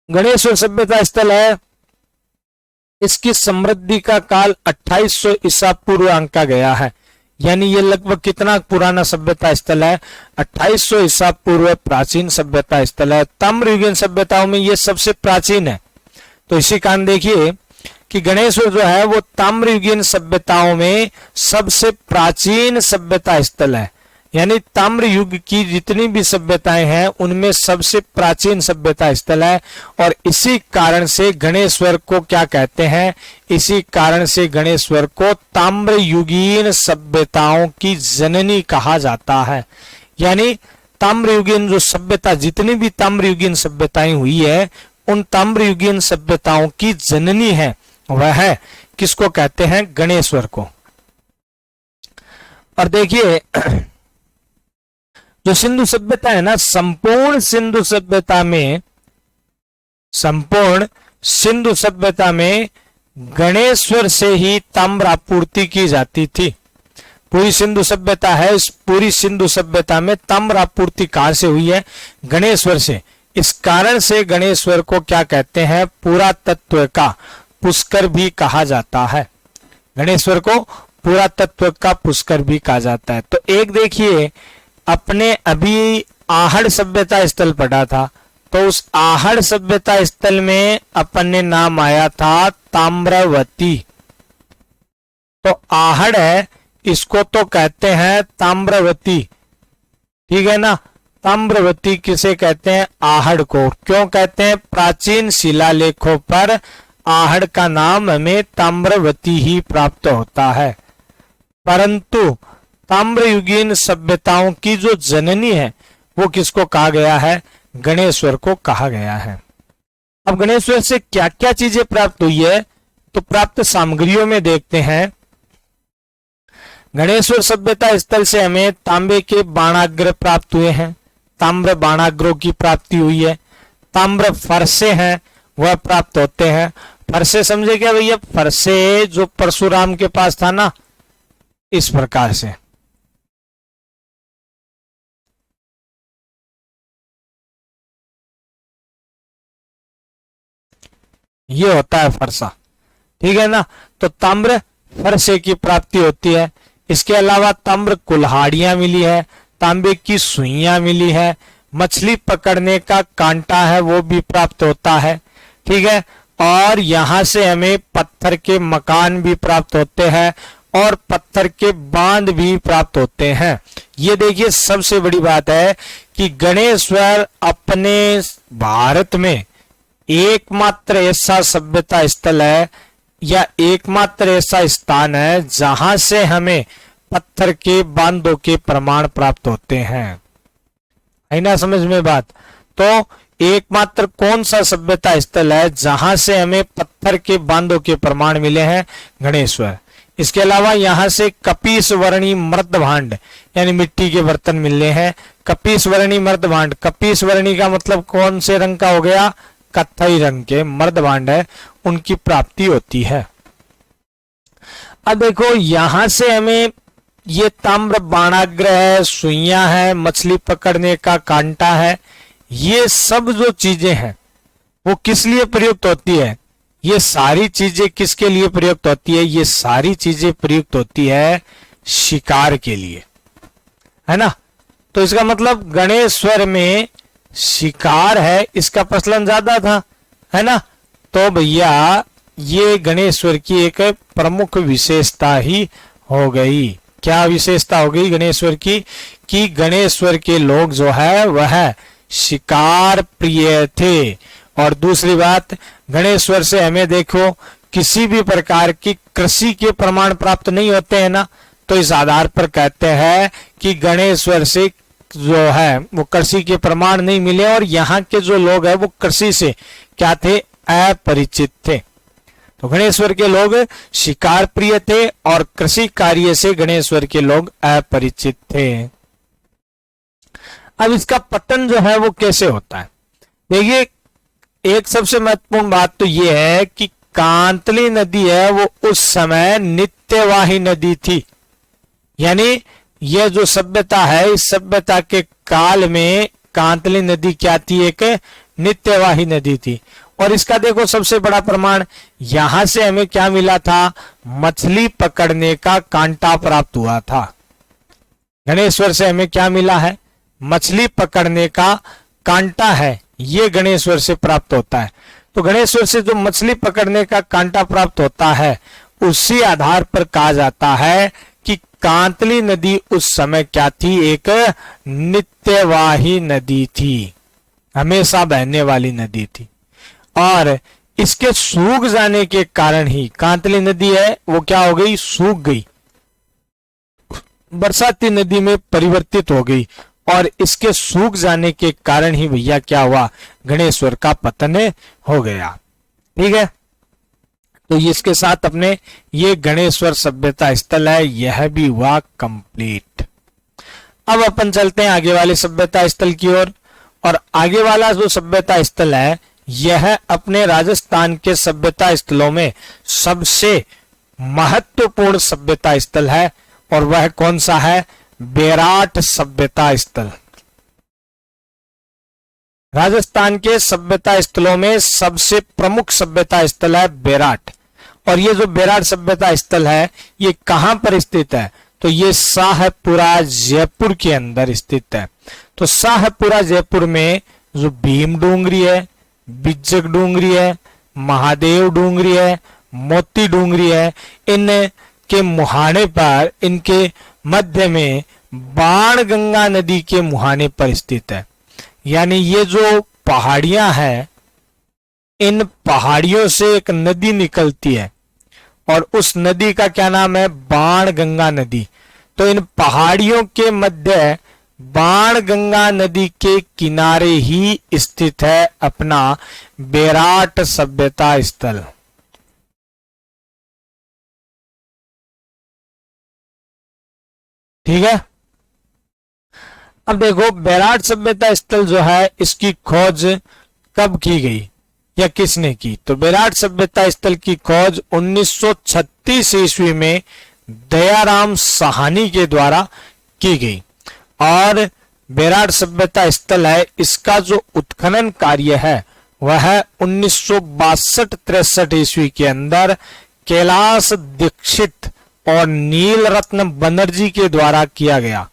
गणेश्वर सभ्यता स्थल है, इसकी समृद्धि का काल 2800 ईसा पूर्व आंका गया है, यानी ये लगभग कितना पुराना सभ्यता स्थल है, 2800 ईसा पूर्व प्राचीन सभ्यता स्थल है। ताम्रयुगीन सभ्यताओं में ये सबसे प्राचीन है। तो इसी कारण देखिए कि गणेश्वर जो है वो ताम्रयुगीन सभ्यताओं में सबसे प्राचीन सभ्यता स्थल है, यानी ताम्र युग की जितनी भी सभ्यताएं हैं उनमें सबसे प्राचीन सभ्यता स्थल है। और इसी कारण से गणेश्वर को क्या कहते हैं, इसी कारण से गणेश्वर को ताम्रयुगीन सभ्यताओं की जननी कहा जाता है। यानी ताम्रयुगीन जो सभ्यता, जितनी भी ताम्रयुगीन सभ्यताएं हुई है, उन ताम्रयुगीन सभ्यताओं की जननी है वह है किसको कहते हैं, गणेश्वर को। और देखिए जो सिंधु सभ्यता है ना, संपूर्ण सिंधु सभ्यता में गणेश्वर से ही ताम्र आपूर्ति की जाती थी। पूरी सिंधु सभ्यता है, इस पूरी सिंधु सभ्यता में ताम्र आपूर्ति कहां से हुई है, गणेश्वर से। इस कारण से गणेश्वर को क्या कहते हैं, पुरातत्व का पुष्कर भी कहा जाता है। गणेश्वर को पुरातत्व का पुष्कर भी कहा जाता है। तो एक देखिए, अपने अभी आहड़ सभ्यता स्थल पढ़ा था, तो उस आहड़ सभ्यता स्थल में अपन ने नाम आया था ताम्रवती। तो आहड़ है, इसको तो कहते हैं ताम्रवती, ठीक है ना। ताम्रवती किसे कहते हैं, आहड़ को। क्यों कहते हैं, प्राचीन शिलालेखों पर आहड़ का नाम हमें ताम्रवती ही प्राप्त होता है। परंतु ताम्रयुगीन सभ्यताओं की जो जननी है वो किसको कहा गया है, गणेश्वर को कहा गया है। अब गणेश्वर से क्या क्या चीजें प्राप्त हुई है, तो प्राप्त सामग्रियों में देखते हैं। गणेश्वर सभ्यता स्थल से हमें तांबे के बाणाग्र प्राप्त हुए हैं, ताम्र बाणाग्रों की प्राप्ति हुई है। ताम्र फरसे हैं वह प्राप्त होते हैं। फरसे समझे क्या भैया, फरसे जो परशुराम के पास था ना, इस प्रकार से। ये होता है फरसा, ठीक है ना। तो ताम्र फरसे की प्राप्ति होती है। इसके अलावा ताम्र कुल्हाड़ियां मिली है, तांबे की सुइयां मिली है, मछली पकड़ने का कांटा है वो भी प्राप्त होता है, ठीक है। और यहां से हमें पत्थर के मकान भी प्राप्त होते हैं, और पत्थर के बांध भी प्राप्त होते हैं। ये देखिए सबसे बड़ी बात है कि गणेश्वर अपने भारत में एकमात्र ऐसा सभ्यता स्थल है या एकमात्र ऐसा स्थान है जहां से हमें पत्थर के बांधों के प्रमाण प्राप्त होते हैं। है ना समझ में बात? तो एकमात्र कौन सा सभ्यता स्थल है जहां से हमें पत्थर के बांधों के प्रमाण मिले हैं? गणेश्वर। इसके अलावा यहां से कपीस वर्णी मर्द भांड यानी मिट्टी के बर्तन मिले हैं। कपीस वर्णी मर्द भांड, कपीस वर्णी का मतलब कौन से रंग का हो गया? कत्थई रंग के मर्द भांड है, उनकी प्राप्ति होती है। अब देखो यहां से हमें ये ताम्र बाणाग्र है, सुइयां है, मछली पकड़ने का कांटा है, ये सब जो चीजें हैं वो किस लिए प्रयुक्त होती है? ये सारी चीजें किसके लिए प्रयुक्त होती है? ये सारी चीजें प्रयुक्त होती है शिकार के लिए, है ना। तो इसका मतलब गणेश्वर में शिकार है, इसका प्रचलन ज्यादा था, है ना। तो भैया ये गणेश्वर की एक प्रमुख विशेषता ही हो गई। क्या विशेषता हो गई गणेश्वर की? कि गणेश्वर के लोग जो है वह शिकार प्रिय थे। और दूसरी बात, गणेश्वर से हमें देखो किसी भी प्रकार की कृषि के प्रमाण प्राप्त नहीं होते हैं ना, तो इस आधार पर कहते हैं कि गणेश्वर से जो है वो कृषि के प्रमाण नहीं मिले और यहाँ के जो लोग हैं वो कृषि से क्या थे? अपरिचित थे। तो गणेश्वर के लोग शिकार प्रिय थे और कृषि कार्य से गणेश्वर के लोग अपरिचित थे। अब इसका पतन जो है वो कैसे होता है? देखिए एक सबसे महत्वपूर्ण बात तो ये है कि कांतली नदी है वो उस समय नित्यवाही नदी थी। यानी यह जो सभ्यता है इस सभ्यता के काल में कांतली नदी क्या थी? एक नित्यवाही नदी थी। और इसका देखो सबसे बड़ा प्रमाण यहां से हमें क्या मिला था? मछली पकड़ने का कांटा प्राप्त हुआ था। गणेश्वर से हमें क्या मिला है? मछली पकड़ने का कांटा है, ये गणेश्वर से प्राप्त होता है। तो गणेश्वर से जो मछली पकड़ने का कांटा प्राप्त होता है उसी आधार पर कहा जाता है कि कांतली नदी उस समय क्या थी? एक नित्यवाही नदी थी, हमेशा बहने वाली नदी थी। और इसके सूख जाने के कारण ही कांतली नदी है वो क्या हो गई? सूख गई, बरसाती नदी में परिवर्तित हो गई। और इसके सूख जाने के कारण ही भैया क्या हुआ? गणेश्वर का पतन हो गया। ठीक है, तो इसके साथ अपने ये गणेश्वर सभ्यता स्थल है यह भी हुआ कंप्लीट। अब अपन चलते हैं आगे वाले सभ्यता स्थल की ओर। और आगे वाला जो सभ्यता स्थल है यह अपने राजस्थान के सभ्यता स्थलों में सबसे महत्वपूर्ण सभ्यता स्थल है। और वह कौन सा है? बेराट सभ्यता स्थल। राजस्थान के सभ्यता स्थलों में सबसे प्रमुख सभ्यता स्थल है बेराट। और ये जो बेराट सभ्यता स्थल है ये कहां पर स्थित है? तो ये शाहपुरा जयपुर के अंदर स्थित है। तो शाहपुरा जयपुर में जो भीम डूंगरी है, बिज्जक डूंगरी है, महादेव डूंगरी है, मोती डूंगरी है, इन के मुहाने पर, इनके मध्य में बाण गंगा नदी के मुहाने पर स्थित है। यानी ये जो पहाड़ियां हैं इन पहाड़ियों से एक नदी निकलती है और उस नदी का क्या नाम है? बाण गंगा नदी। तो इन पहाड़ियों के मध्य बाण गंगा नदी के किनारे ही स्थित है अपना बेराट सभ्यता स्थल। ठीक है, अब देखो बेराट सभ्यता स्थल जो है इसकी खोज कब की गई या किसने की? तो बेराट सभ्यता स्थल की खोज 1936 ईस्वी में दयाराम साहनी के द्वारा की गई। और बेराट सभ्यता स्थल है इसका जो उत्खनन कार्य है वह 1962-63 ईस्वी के अंदर कैलाश दीक्षित और नील रत्न बनर्जी के द्वारा किया गया।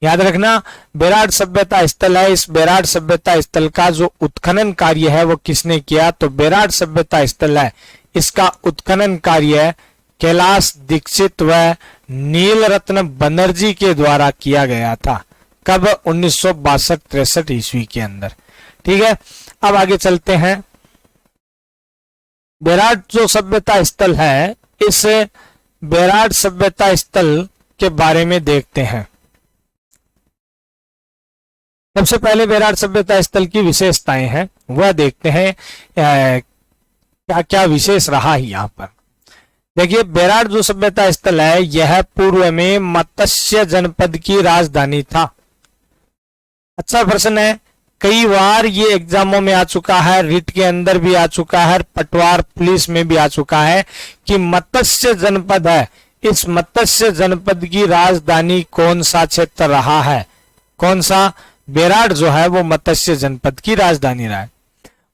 याद रखना बेराट सभ्यता स्थल है, इस बेराट सभ्यता स्थल का जो उत्खनन कार्य है वो किसने किया? तो बेराट सभ्यता स्थल है इसका उत्खनन कार्य कैलाश दीक्षित व नीलरत्न बनर्जी के द्वारा किया गया था। कब? 1962-63 ईस्वी के अंदर। ठीक है, अब आगे चलते हैं। बेराट जो सभ्यता स्थल है, इस बेराट सभ्यता स्थल के बारे में देखते हैं। सबसे पहले बेराट सभ्यता स्थल की विशेषताएं हैं वह देखते हैं, क्या क्या विशेष रहा है यहाँ पर। देखिए, बेराट जो सभ्यता स्थल है यह पूर्व में मत्स्य जनपद की राजधानी था। अच्छा प्रश्न है, कई बार ये एग्जामों में आ चुका है, रिट के अंदर भी आ चुका है, पटवार पुलिस में भी आ चुका है कि मत्स्य जनपद है। इस मत्स्य जनपद की राजधानी कौन सा क्षेत्र रहा है? कौन सा? बेराट जो है वो मत्स्य जनपद की राजधानी रहा है।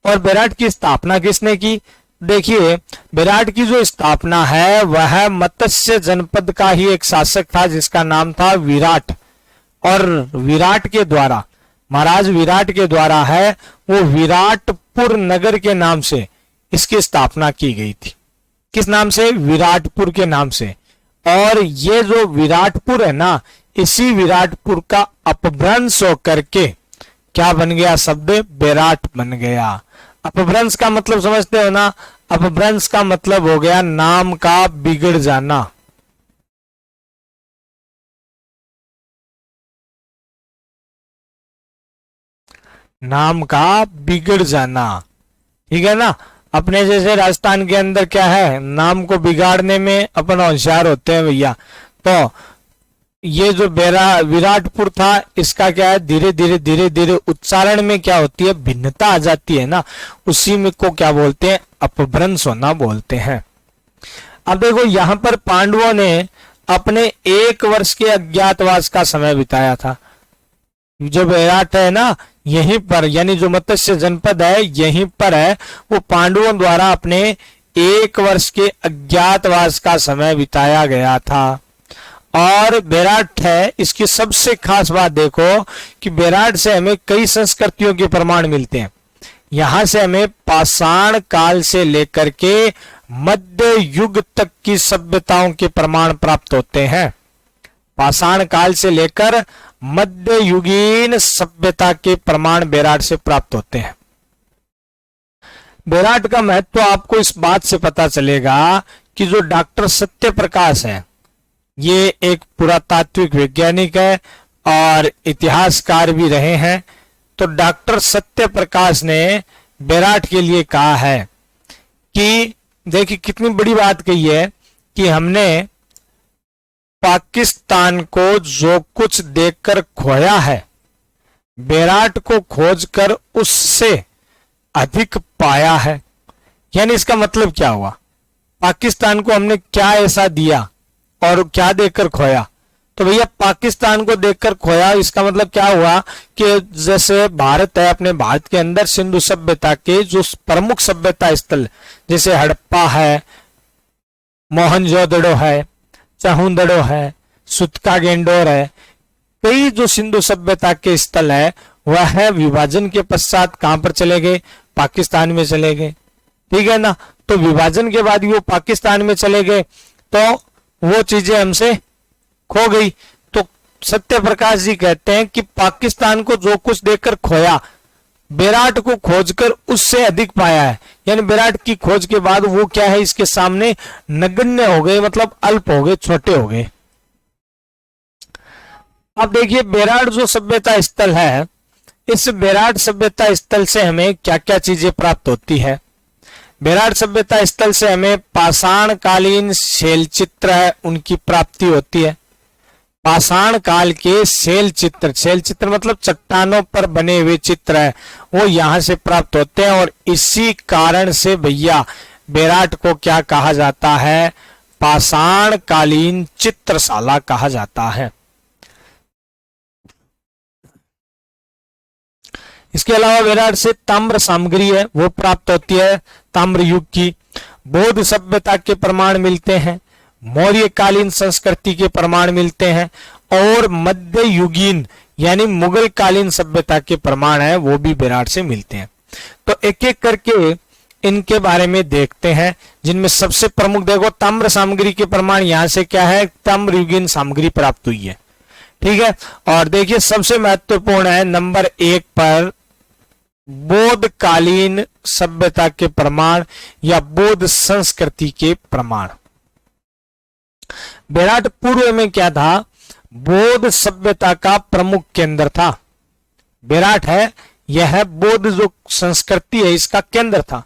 और बेराट की स्थापना किसने की? देखिए, बेराट की जो स्थापना है वह मत्स्य जनपद का ही एक शासक था जिसका नाम था विराट। और विराट के द्वारा, महाराज विराट के द्वारा है वो विराटपुर नगर के नाम से इसकी स्थापना की गई थी। किस नाम से? विराटपुर के नाम से। और ये जो विराटपुर है ना, इसी विराटपुर का अपभ्रंश होकर के क्या बन गया? शब्द बेराट बन गया। अपभ्रंश का मतलब समझते हो ना? अपभ्रंश का मतलब हो गया नाम का बिगड़ जाना। नाम का बिगड़ जाना, ठीक है ना। अपने जैसे राजस्थान के अंदर क्या है, नाम को बिगाड़ने में अपन होशियार होते हैं भैया। तो ये जो विराटपुर था, इसका क्या है, धीरे धीरे उच्चारण में क्या होती है, भिन्नता आ जाती है ना, उसी में को क्या बोलते हैं? अपभ्रंश होना बोलते हैं। अब देखो, यहां पर पांडवों ने अपने 1 वर्ष के अज्ञातवास का समय बिताया था। जो बेराट है ना, यहीं पर, यानी जो मत्स्य जनपद है यहीं पर है, वो पांडवों द्वारा अपने 1 वर्ष के अज्ञातवास का समय बिताया गया था। और बेराट है, इसकी सबसे खास बात देखो कि बेराट से हमें कई संस्कृतियों के प्रमाण मिलते हैं। यहां से हमें पाषाण काल से लेकर के मध्य युग तक की सभ्यताओं के प्रमाण प्राप्त होते हैं। पाषाण काल से लेकर मध्य युगीन सभ्यता के प्रमाण बेराट से प्राप्त होते हैं। बेराट का महत्व आपको इस बात से पता चलेगा कि जो डॉक्टर सत्य प्रकाश है, ये एक पुरातात्विक वैज्ञानिक है और इतिहासकार भी रहे हैं। तो डॉक्टर सत्य प्रकाश ने बेराट के लिए कहा है कि देखिए कितनी बड़ी बात कही है कि हमने पाकिस्तान को जो कुछ देखकर खोया है, बेराट को खोजकर उससे अधिक पाया है। यानी इसका मतलब क्या हुआ, पाकिस्तान को हमने क्या ऐसा दिया और क्या देखकर खोया? तो भैया पाकिस्तान को देखकर खोया, इसका मतलब क्या हुआ कि जैसे भारत है, अपने भारत के अंदर सिंधु सभ्यता के जो प्रमुख सभ्यता स्थल जैसे हड़प्पा है, मोहनजोदड़ो है, चहुंदड़ो है, सुत्का-गेंडोर है, कई जो सिंधु सभ्यता के स्थल है वह है विभाजन के पश्चात कहां पर चले गए? पाकिस्तान में चले गए, ठीक है ना। तो विभाजन के बाद वो पाकिस्तान में चले गए, तो वो चीजें हमसे खो गई। तो सत्य प्रकाश जी कहते हैं कि पाकिस्तान को जो कुछ देखकर खोया, बेराट को खोजकर उससे अधिक पाया है। यानी बेराट की खोज के बाद वो क्या है, इसके सामने नगण्य हो गए, मतलब अल्प हो गए, छोटे हो गए। अब देखिए बेराट जो सभ्यता स्थल है, इस बेराट सभ्यता स्थल से हमें क्या क्या चीजें प्राप्त होती है। बेराट सभ्यता स्थल से हमें पाषाण कालीन शैल चित्र है, उनकी प्राप्ति होती है। पाषाण काल के शैल चित्र मतलब चट्टानों पर बने हुए चित्र है, वो यहां से प्राप्त होते हैं। और इसी कारण से भैया बेराट को क्या कहा जाता है? पाषाण कालीन चित्रशाला कहा जाता है। इसके अलावा बेराट से ताम्र सामग्री है वो प्राप्त होती है, ताम्र युग की। बौद्ध सभ्यता के प्रमाण मिलते हैं, मौर्य कालीन संस्कृति के प्रमाण मिलते हैं, और मध्य युगीन यानी मुगल कालीन सभ्यता के प्रमाण है वो भी बेराट से मिलते हैं। तो एक एक करके इनके बारे में देखते हैं, जिनमें सबसे प्रमुख देखो ताम्र सामग्री के प्रमाण यहां से क्या है, ताम्र युगीन सामग्री प्राप्त हुई है। ठीक है, और देखिए सबसे महत्वपूर्ण है नंबर 1 पर बौद्धकालीन सभ्यता के प्रमाण या बौद्ध संस्कृति के प्रमाण। बेराट पूर्व में क्या था, बौद्ध सभ्यता का प्रमुख केंद्र था। बेराट है यह बौद्ध जो संस्कृति है इसका केंद्र था।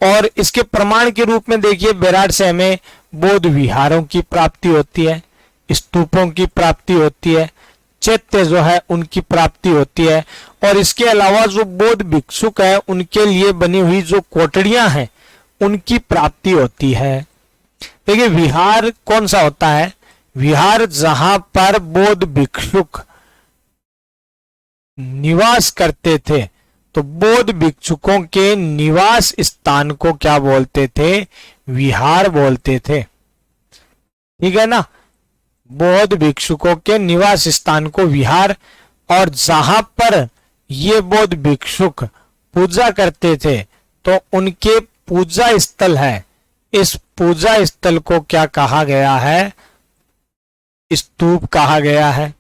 और इसके प्रमाण के रूप में देखिए बेराट से हमें बौद्ध विहारों की प्राप्ति होती है, स्तूपों की प्राप्ति होती है, चैत्य जो है उनकी प्राप्ति होती है, और इसके अलावा जो बौद्ध भिक्षुक है उनके लिए बनी हुई जो कोठड़ियां हैं उनकी प्राप्ति होती है। देखिए विहार कौन सा होता है, विहार जहां पर बौद्ध भिक्षुक निवास करते थे, तो बौद्ध भिक्षुकों के निवास स्थान को क्या बोलते थे, विहार बोलते थे। ठीक है ना, बौद्ध भिक्षुकों के निवास स्थान को विहार, और जहां पर ये बौद्ध भिक्षुक पूजा करते थे तो उनके पूजा स्थल है, इस पूजा स्थल को क्या कहा गया है, स्तूप कहा गया है।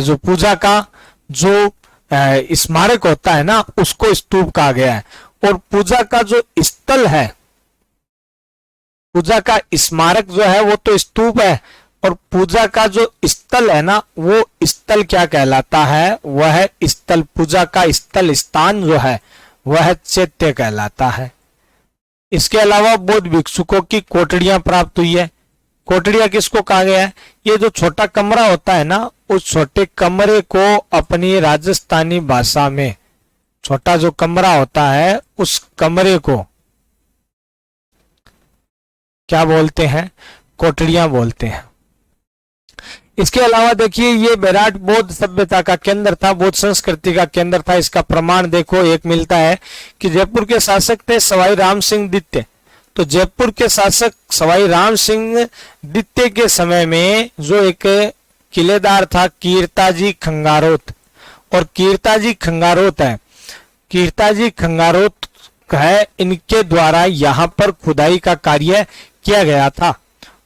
जो पूजा का जो स्मारक होता है ना उसको स्तूप कहा गया है, और पूजा का जो स्थल है, पूजा का स्मारक जो है वो तो स्तूप है, और पूजा का जो स्थल है ना वो स्थल क्या कहलाता है, वह स्थल, पूजा का स्थल, स्थान जो है वह चैत्य कहलाता है। इसके अलावा बौद्ध भिक्षुकों की कोठड़ियां प्राप्त हुई है। कोठड़ियां किसको कहा गया है, ये जो छोटा कमरा होता है ना उस छोटे कमरे को अपनी राजस्थानी भाषा में, छोटा जो कमरा होता है उस कमरे को क्या बोलते हैं, कोठड़ियां बोलते हैं। इसके अलावा देखिए ये बेराट बौद्ध सभ्यता का केंद्र था, बौद्ध संस्कृति का केंद्र था। इसका प्रमाण देखो एक मिलता है कि जयपुर के शासक थे सवाई राम सिंह द्वितीय, तो जयपुर के शासक सवाई राम सिंह द्वितीय के समय में जो एक किलेदार था कीर्ताजी खंगारोत, और कीर्ताजी खंगारोत है, कीर्ताजी खंगारोत है, इनके द्वारा यहाँ पर खुदाई का कार्य किया गया था।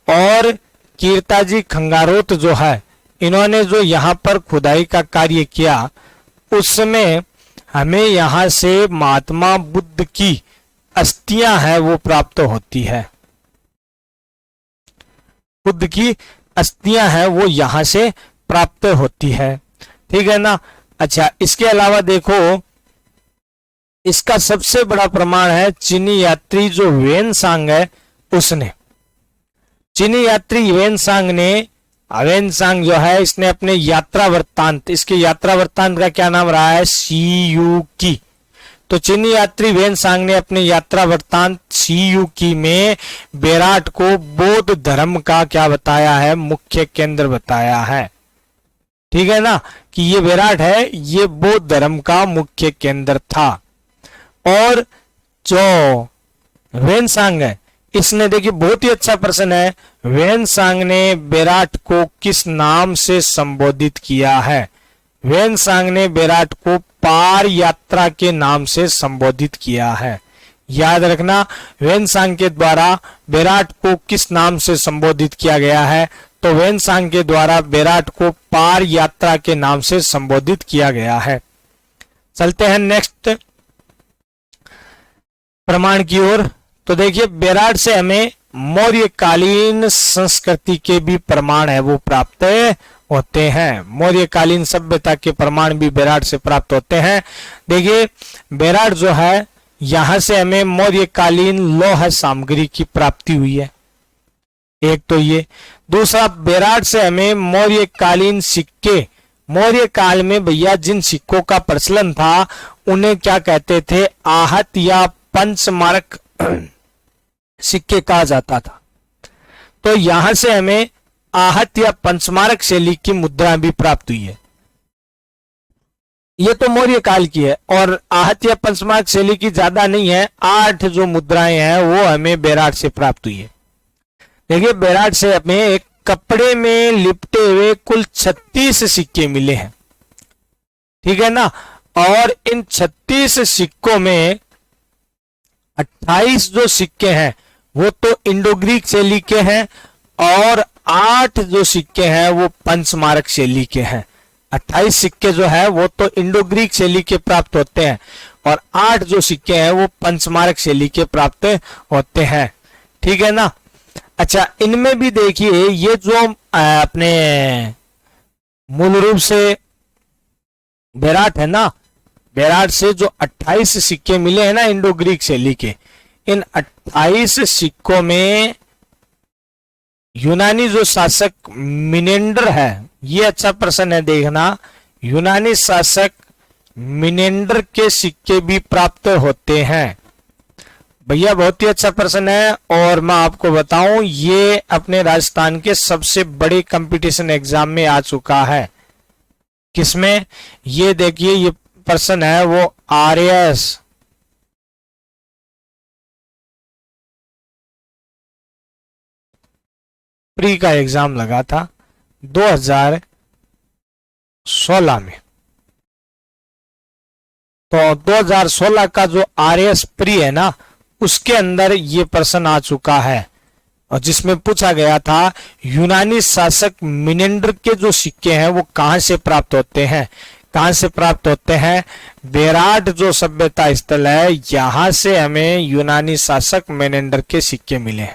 और कीर्ताजी खंगारोत जो है इन्होंने जो यहाँ पर खुदाई का कार्य किया उसमें हमें यहाँ से महात्मा बुद्ध की अस्थियां है वो प्राप्त होती है, बुद्ध की अस्थियां है वो यहां से प्राप्त होती है। ठीक है ना। अच्छा, इसके अलावा देखो इसका सबसे बड़ा प्रमाण है चीनी यात्री जो वेनसांग है उसने, चीनी यात्री वेनसांग ने, वेनसांग जो है इसने अपने यात्रा वृत्तांत, इसके यात्रा वृत्तांत का क्या नाम रहा है, सीयूकी। तो चीनी यात्री वेनसांग ने अपने यात्रा वृत्तांत सीयूकी में बेराट को बौद्ध धर्म का क्या बताया है, मुख्य केंद्र बताया है। ठीक है ना, कि ये बेराट है ये बौद्ध धर्म का मुख्य केंद्र था। और जो वेनसांग है इसने, देखिए बहुत ही अच्छा प्रश्न है, वेनसांग ने बेराट को किस नाम से संबोधित किया है, वेनसांग ने बेराट को पार यात्रा के नाम से संबोधित किया है। याद रखना वेनसांग के द्वारा बेराट को किस नाम से संबोधित किया गया है, तो वेनसांग के द्वारा बेराट को पार यात्रा के नाम से संबोधित किया गया है। चलते हैं नेक्स्ट प्रमाण की ओर। तो देखिए बेराट से हमें मौर्यकालीन संस्कृति के भी प्रमाण है वो प्राप्त होते हैं, मौर्यकालीन सभ्यता के प्रमाण भी बेराट से प्राप्त होते हैं। देखिए बेराट जो है यहां से हमें मौर्यकालीन लौह सामग्री की प्राप्ति हुई है, एक तो ये। दूसरा बेराट से हमें मौर्यकालीन सिक्के, मौर्य काल में भैया जिन सिक्कों का प्रचलन था उन्हें क्या कहते थे, आहत या पंचमारक सिक्के कहा जाता था। तो यहां से हमें आहत या पंचमारक शैली की मुद्रा भी प्राप्त हुई है, ये तो मौर्य काल की है, और आहत या पंचमारक शैली की ज्यादा नहीं है, 8 जो मुद्राएं हैं वो हमें बेराट से प्राप्त हुई है। देखिए बेराट से हमें एक कपड़े में लिपटे हुए कुल 36 सिक्के मिले हैं, ठीक है ना। और इन 36 सिक्कों में 28 जो सिक्के हैं वो तो इंडो ग्रीक शैली के हैं और 8 जो सिक्के हैं वो पंचमारक शैली के हैं। 28 सिक्के जो है वो तो इंडो ग्रीक शैली के प्राप्त होते हैं और 8 जो सिक्के हैं वो पंचमारक शैली के प्राप्त होते हैं। ठीक है ना। अच्छा, इनमें भी देखिए ये जो अपने मूल रूप से बेराट है ना, बेराट से जो 28 सिक्के मिले हैं ना इंडो ग्रीक शैली के, इन 28 सिक्कों में यूनानी जो शासक मिनेंडर है, ये अच्छा प्रश्न है देखना, यूनानी शासक मिनेंडर के सिक्के भी प्राप्त होते हैं। भैया बहुत ही अच्छा प्रश्न है और मैं आपको बताऊं ये अपने राजस्थान के सबसे बड़े कंपटीशन एग्जाम में आ चुका है। किसमें? ये देखिए ये प्रश्न है वो आरएएस प्री का एग्जाम लगा था 2016 में। तो 2016 का जो आरएएस प्री है ना उसके अंदर ये प्रश्न आ चुका है और जिसमें पूछा गया था यूनानी शासक मिनेंडर के जो सिक्के हैं वो कहां से प्राप्त होते हैं, कहां से प्राप्त होते हैं? बेराट जो सभ्यता स्थल है यहां से हमें यूनानी शासक मिनेंडर के सिक्के मिले।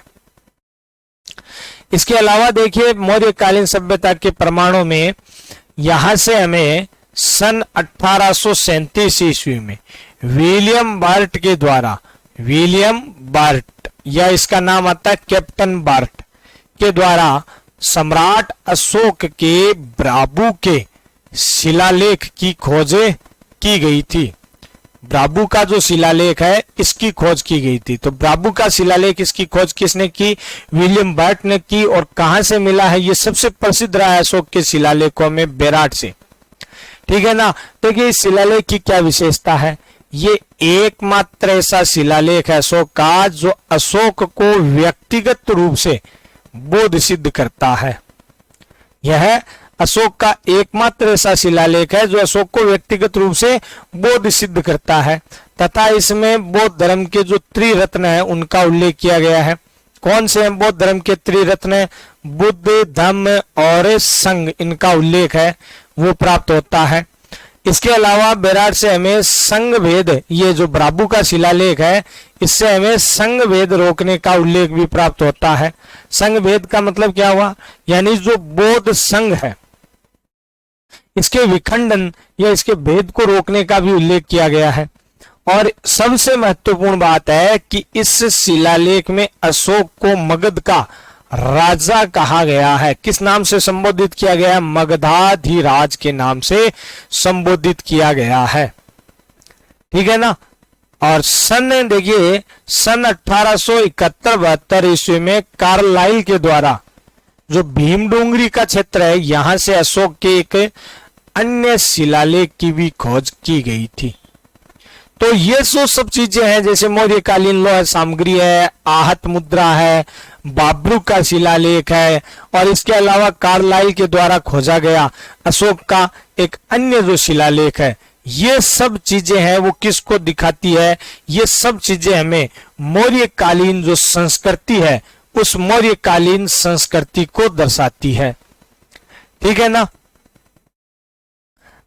इसके अलावा देखिए मौर्यकालीन सभ्यता के प्रमाणों में यहां से हमें सन 1837 ईस्वी में विलियम बार्ट के द्वारा, विलियम बार्ट या इसका नाम आता है कैप्टन बार्ट के द्वारा सम्राट अशोक के ब्राबू के शिलालेख की खोज की गई थी। ब्राबू का जो शिलालेख है इसकी खोज की गई थी। तो ब्राबू का शिलालेख इसकी खोज किसने की? विलियम बार्ट ने की। और कहां से मिला है? ये सबसे प्रसिद्ध रहा है अशोक के शिलालेखों में बेराट से। ठीक है ना। देखिए इस शिलालेख की क्या विशेषता है? ये एकमात्र ऐसा शिलालेख है अशोक का जो अशोक को व्यक्तिगत रूप से बोध सिद्ध करता है। यह अशोक का एकमात्र ऐसा शिलालेख है जो अशोक को व्यक्तिगत रूप से बोध सिद्ध करता है तथा इसमें बौद्ध धर्म के जो त्रिरत्न है उनका उल्लेख किया गया है। कौन से हैं बौद्ध धर्म के त्रिरत्न? बुद्ध, धम्म और संघ, इनका उल्लेख है वो प्राप्त होता है। इसके अलावा बेराट से हमें संघ भेद, ये जो ब्राबू का शिलालेख है इससे हमें संघ भेद रोकने का उल्लेख भी प्राप्त होता है। संघ भेद का मतलब क्या हुआ? यानी जो बौद्ध संघ है इसके विखंडन या इसके भेद को रोकने का भी उल्लेख किया गया है। और सबसे महत्वपूर्ण बात है कि इस शिलालेख में अशोक को मगध का राजा कहा गया है। किस नाम से संबोधित किया गया है? मगधाधिराज के नाम से संबोधित किया गया है। ठीक है ना। और सन देखिए सन 1871-72 ईस्वी में कार्लाइल के द्वारा जो भीमडोंगरी का क्षेत्र है यहां से अशोक के एक अन्य शिलालेख की भी खोज की गई थी। तो ये सब चीजें हैं जैसे मौर्यकालीन लौह सामग्री है, आहत मुद्रा है, बाब्रू का शिलालेख है और इसके अलावा कार्लाइल के द्वारा खोजा गया अशोक का एक अन्य जो शिलालेख है, ये सब चीजें हैं वो किसको दिखाती है? ये सब चीजें हमें मौर्यकालीन जो संस्कृति है उस मौर्यकालीन संस्कृति को दर्शाती है। ठीक है ना।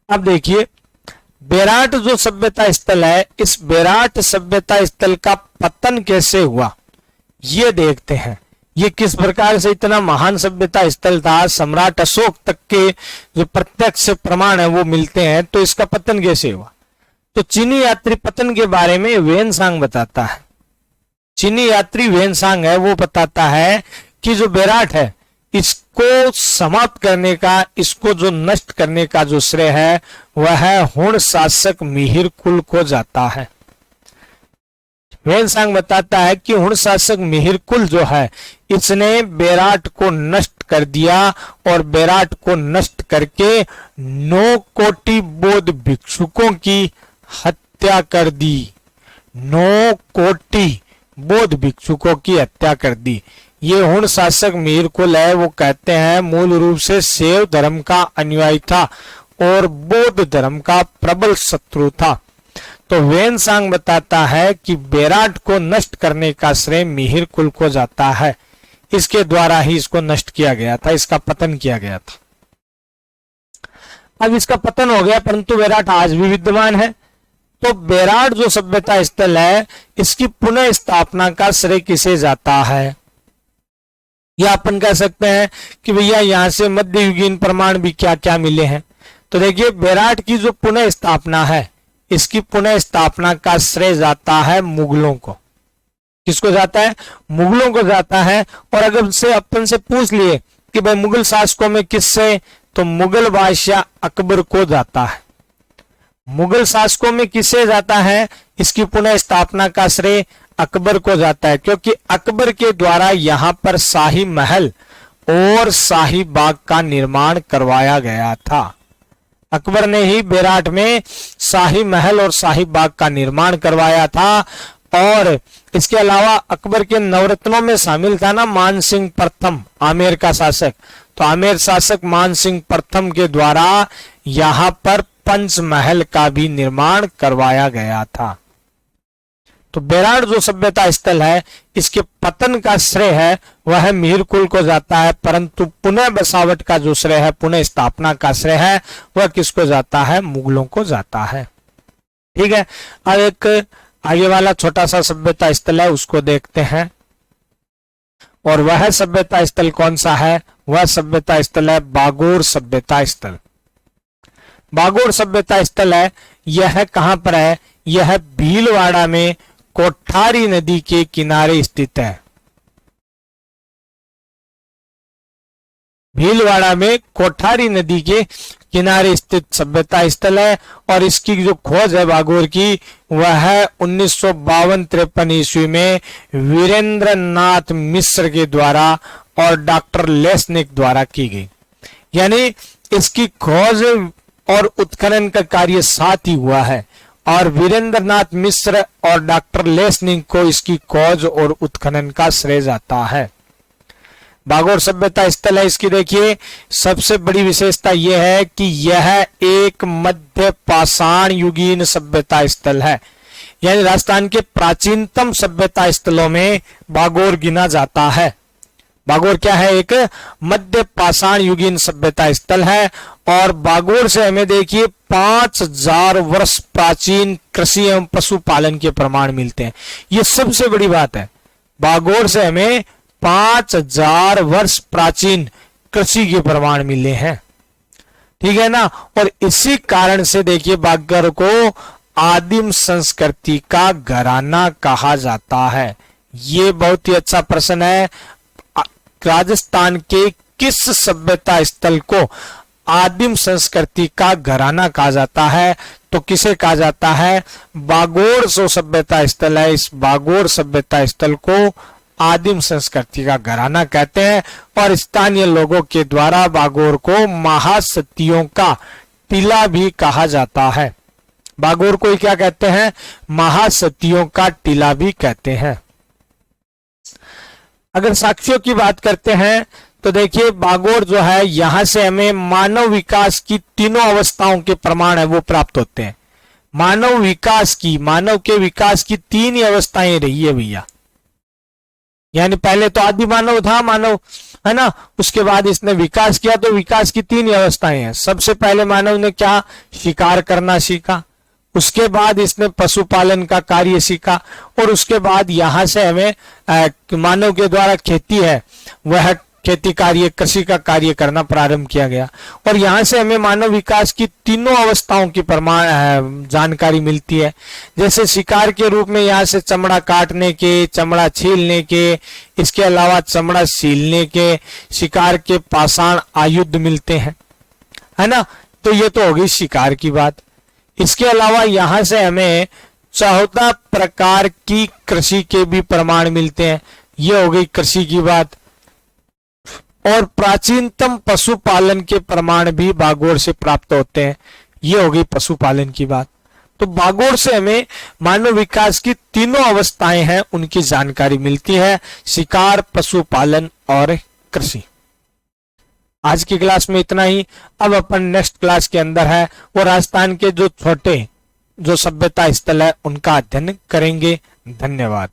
अब देखिए बेराट जो सभ्यता स्थल है, इस बेराट सभ्यता स्थल का पतन कैसे हुआ ये देखते हैं। ये किस प्रकार से इतना महान सभ्यता स्थल था, सम्राट अशोक तक के जो प्रत्यक्ष प्रमाण है वो मिलते हैं, तो इसका पतन कैसे हुआ? तो चीनी यात्री पतन के बारे में वेनसांग बताता है। चीनी यात्री वेनसांग है वो बताता है कि जो बेराट है इसको समाप्त करने का, इसको जो नष्ट करने का जो श्रेय है वह हुण शासक मिहिर कुल को जाता है। वेनसांग बताता है कि हुण शासक मिहिर कुल जो है इसने बेराट को नष्ट कर दिया और बेराट को नष्ट करके 9 कोटि बौद्ध भिक्षुकों की हत्या कर दी। 9 कोटि बौद्ध भिक्षुकों की हत्या कर दी। ये हुण शासक मिहिर कुल है वो कहते हैं मूल रूप से शैव धर्म का अनुयायी था और बौद्ध धर्म का प्रबल शत्रु था। तो वेनसांग बताता है कि बेराट को नष्ट करने का श्रेय मिहिर कुल को जाता है, इसके द्वारा ही इसको नष्ट किया गया था, इसका पतन किया गया था। अब इसका पतन हो गया, परंतु बेराट आज भी विद्यमान है। तो बेराट जो सभ्यता स्थल है, इसकी पुनः स्थापना का श्रेय किसे जाता है? या अपन कह सकते हैं कि भैया यहां से मध्ययुगीन प्रमाण भी क्या क्या मिले हैं। तो देखिए, बेराट की जो पुनः स्थापना है, इसकी पुनः स्थापना का श्रेय जाता है मुगलों को। किसको जाता है? मुगलों को जाता है। और अगर से अपन से पूछ लिए कि भाई मुगल शासकों में किससे, तो मुगल बादशाह अकबर को जाता है। मुगल शासकों में किसे जाता है? इसकी पुनः स्थापना का श्रेय अकबर को जाता है, क्योंकि अकबर के द्वारा यहां पर शाही महल और शाही बाग का निर्माण करवाया गया था। अकबर ने ही बेराट में शाही महल और शाही बाग का निर्माण करवाया था। और इसके अलावा अकबर के नवरत्नों में शामिल था ना मानसिंह प्रथम, आमेर का शासक। तो आमेर शासक मानसिंह प्रथम के द्वारा यहां पर पंचमहल का भी निर्माण करवाया गया था। तो बेराट जो सभ्यता स्थल है, इसके पतन का श्रेय है वह मिहिर कुल को जाता है, परंतु पुनः बसावट का जो श्रेय है, पुनः स्थापना का श्रेय है, वह किसको जाता है? मुगलों को जाता है। ठीक है, अब एक आगे वाला छोटा सा सभ्यता स्थल है, उसको देखते हैं। और वह सभ्यता स्थल कौन सा है? वह सभ्यता स्थल है बागोर सभ्यता स्थल। बागोर सभ्यता स्थल है, यह कहां पर है? यह भीलवाड़ा में कोठारी नदी के किनारे स्थित है। भीलवाड़ा में कोठारी नदी के किनारे स्थित सभ्यता स्थल है। और इसकी जो खोज है बागोर की, वह 1952-53 ईस्वी में वीरेंद्र नाथ मिश्र के द्वारा और डॉक्टर लेस्निक द्वारा की गई। यानी इसकी खोज और उत्खनन का कार्य साथ ही हुआ है, और वीरेंद्र नाथ मिश्र और डॉक्टर लेस्निक को इसकी खोज और उत्खनन का श्रेय जाता है। बागोर सभ्यता स्थल है, इसकी देखिए सबसे बड़ी विशेषता यह है कि यह एक मध्य पाषाण युगीन सभ्यता स्थल है। यानी राजस्थान के प्राचीनतम सभ्यता स्थलों में बागोर गिना जाता है। बागोर क्या है? एक मध्य पाषाण युगीन सभ्यता स्थल है। और बागोर से हमें देखिए 5000 वर्ष प्राचीन कृषि एवं पशुपालन के प्रमाण मिलते हैं। ये सबसे बड़ी बात है, बागोर से हमें 5000 वर्ष प्राचीन कृषि के प्रमाण मिले हैं। ठीक है ना। और इसी कारण से देखिए बागोर को आदिम संस्कृति का घराना कहा जाता है। ये बहुत ही अच्छा प्रश्न है। राजस्थान के किस सभ्यता स्थल को आदिम संस्कृति का घराना कहा जाता है? तो किसे कहा जाता है? बागोर जो सभ्यता स्थल है, इस बागोर सभ्यता स्थल को आदिम संस्कृति का घराना कहते हैं। और स्थानीय लोगों के द्वारा बागोर को महासतियों का टीला भी कहा जाता है। बागोर को क्या कहते हैं? महासतियों का टीला भी कहते हैं। अगर साक्ष्यों की बात करते हैं तो देखिए बागोर जो है, यहां से हमें मानव विकास की तीनों अवस्थाओं के प्रमाण है वो प्राप्त होते हैं। मानव विकास की, मानव के विकास की तीन ही अवस्थाएं रही है भैया। यानी पहले तो आदि मानव था, मानव है ना, उसके बाद इसने विकास किया, तो विकास की तीन ही अवस्थाएं हैं। सबसे पहले मानव ने क्या? शिकार करना सीखा। उसके बाद इसने पशुपालन का कार्य सीखा। और उसके बाद यहां से हमें मानव के द्वारा खेती है, वह खेती कार्य, कृषि का कार्य करना प्रारंभ किया गया। और यहां से हमें मानव विकास की तीनों अवस्थाओं की प्रमाण जानकारी मिलती है। जैसे शिकार के रूप में यहाँ से चमड़ा काटने के, चमड़ा छीलने के, इसके अलावा चमड़ा सीलने के, शिकार के पाषाण आयुध मिलते हैं, है ना। तो ये तो हो गई शिकार की बात। इसके अलावा यहां से हमें 14 प्रकार की कृषि के भी प्रमाण मिलते हैं। ये हो गई कृषि की बात। और प्राचीनतम पशुपालन के प्रमाण भी बागोर से प्राप्त होते हैं। ये हो गई पशुपालन की बात। तो बागोर से हमें मानव विकास की तीनों अवस्थाएं हैं उनकी जानकारी मिलती है, शिकार, पशुपालन और कृषि। आज की क्लास में इतना ही। अब अपन नेक्स्ट क्लास के अंदर है वो राजस्थान के जो छोटे जो सभ्यता स्थल है उनका अध्ययन करेंगे। धन्यवाद।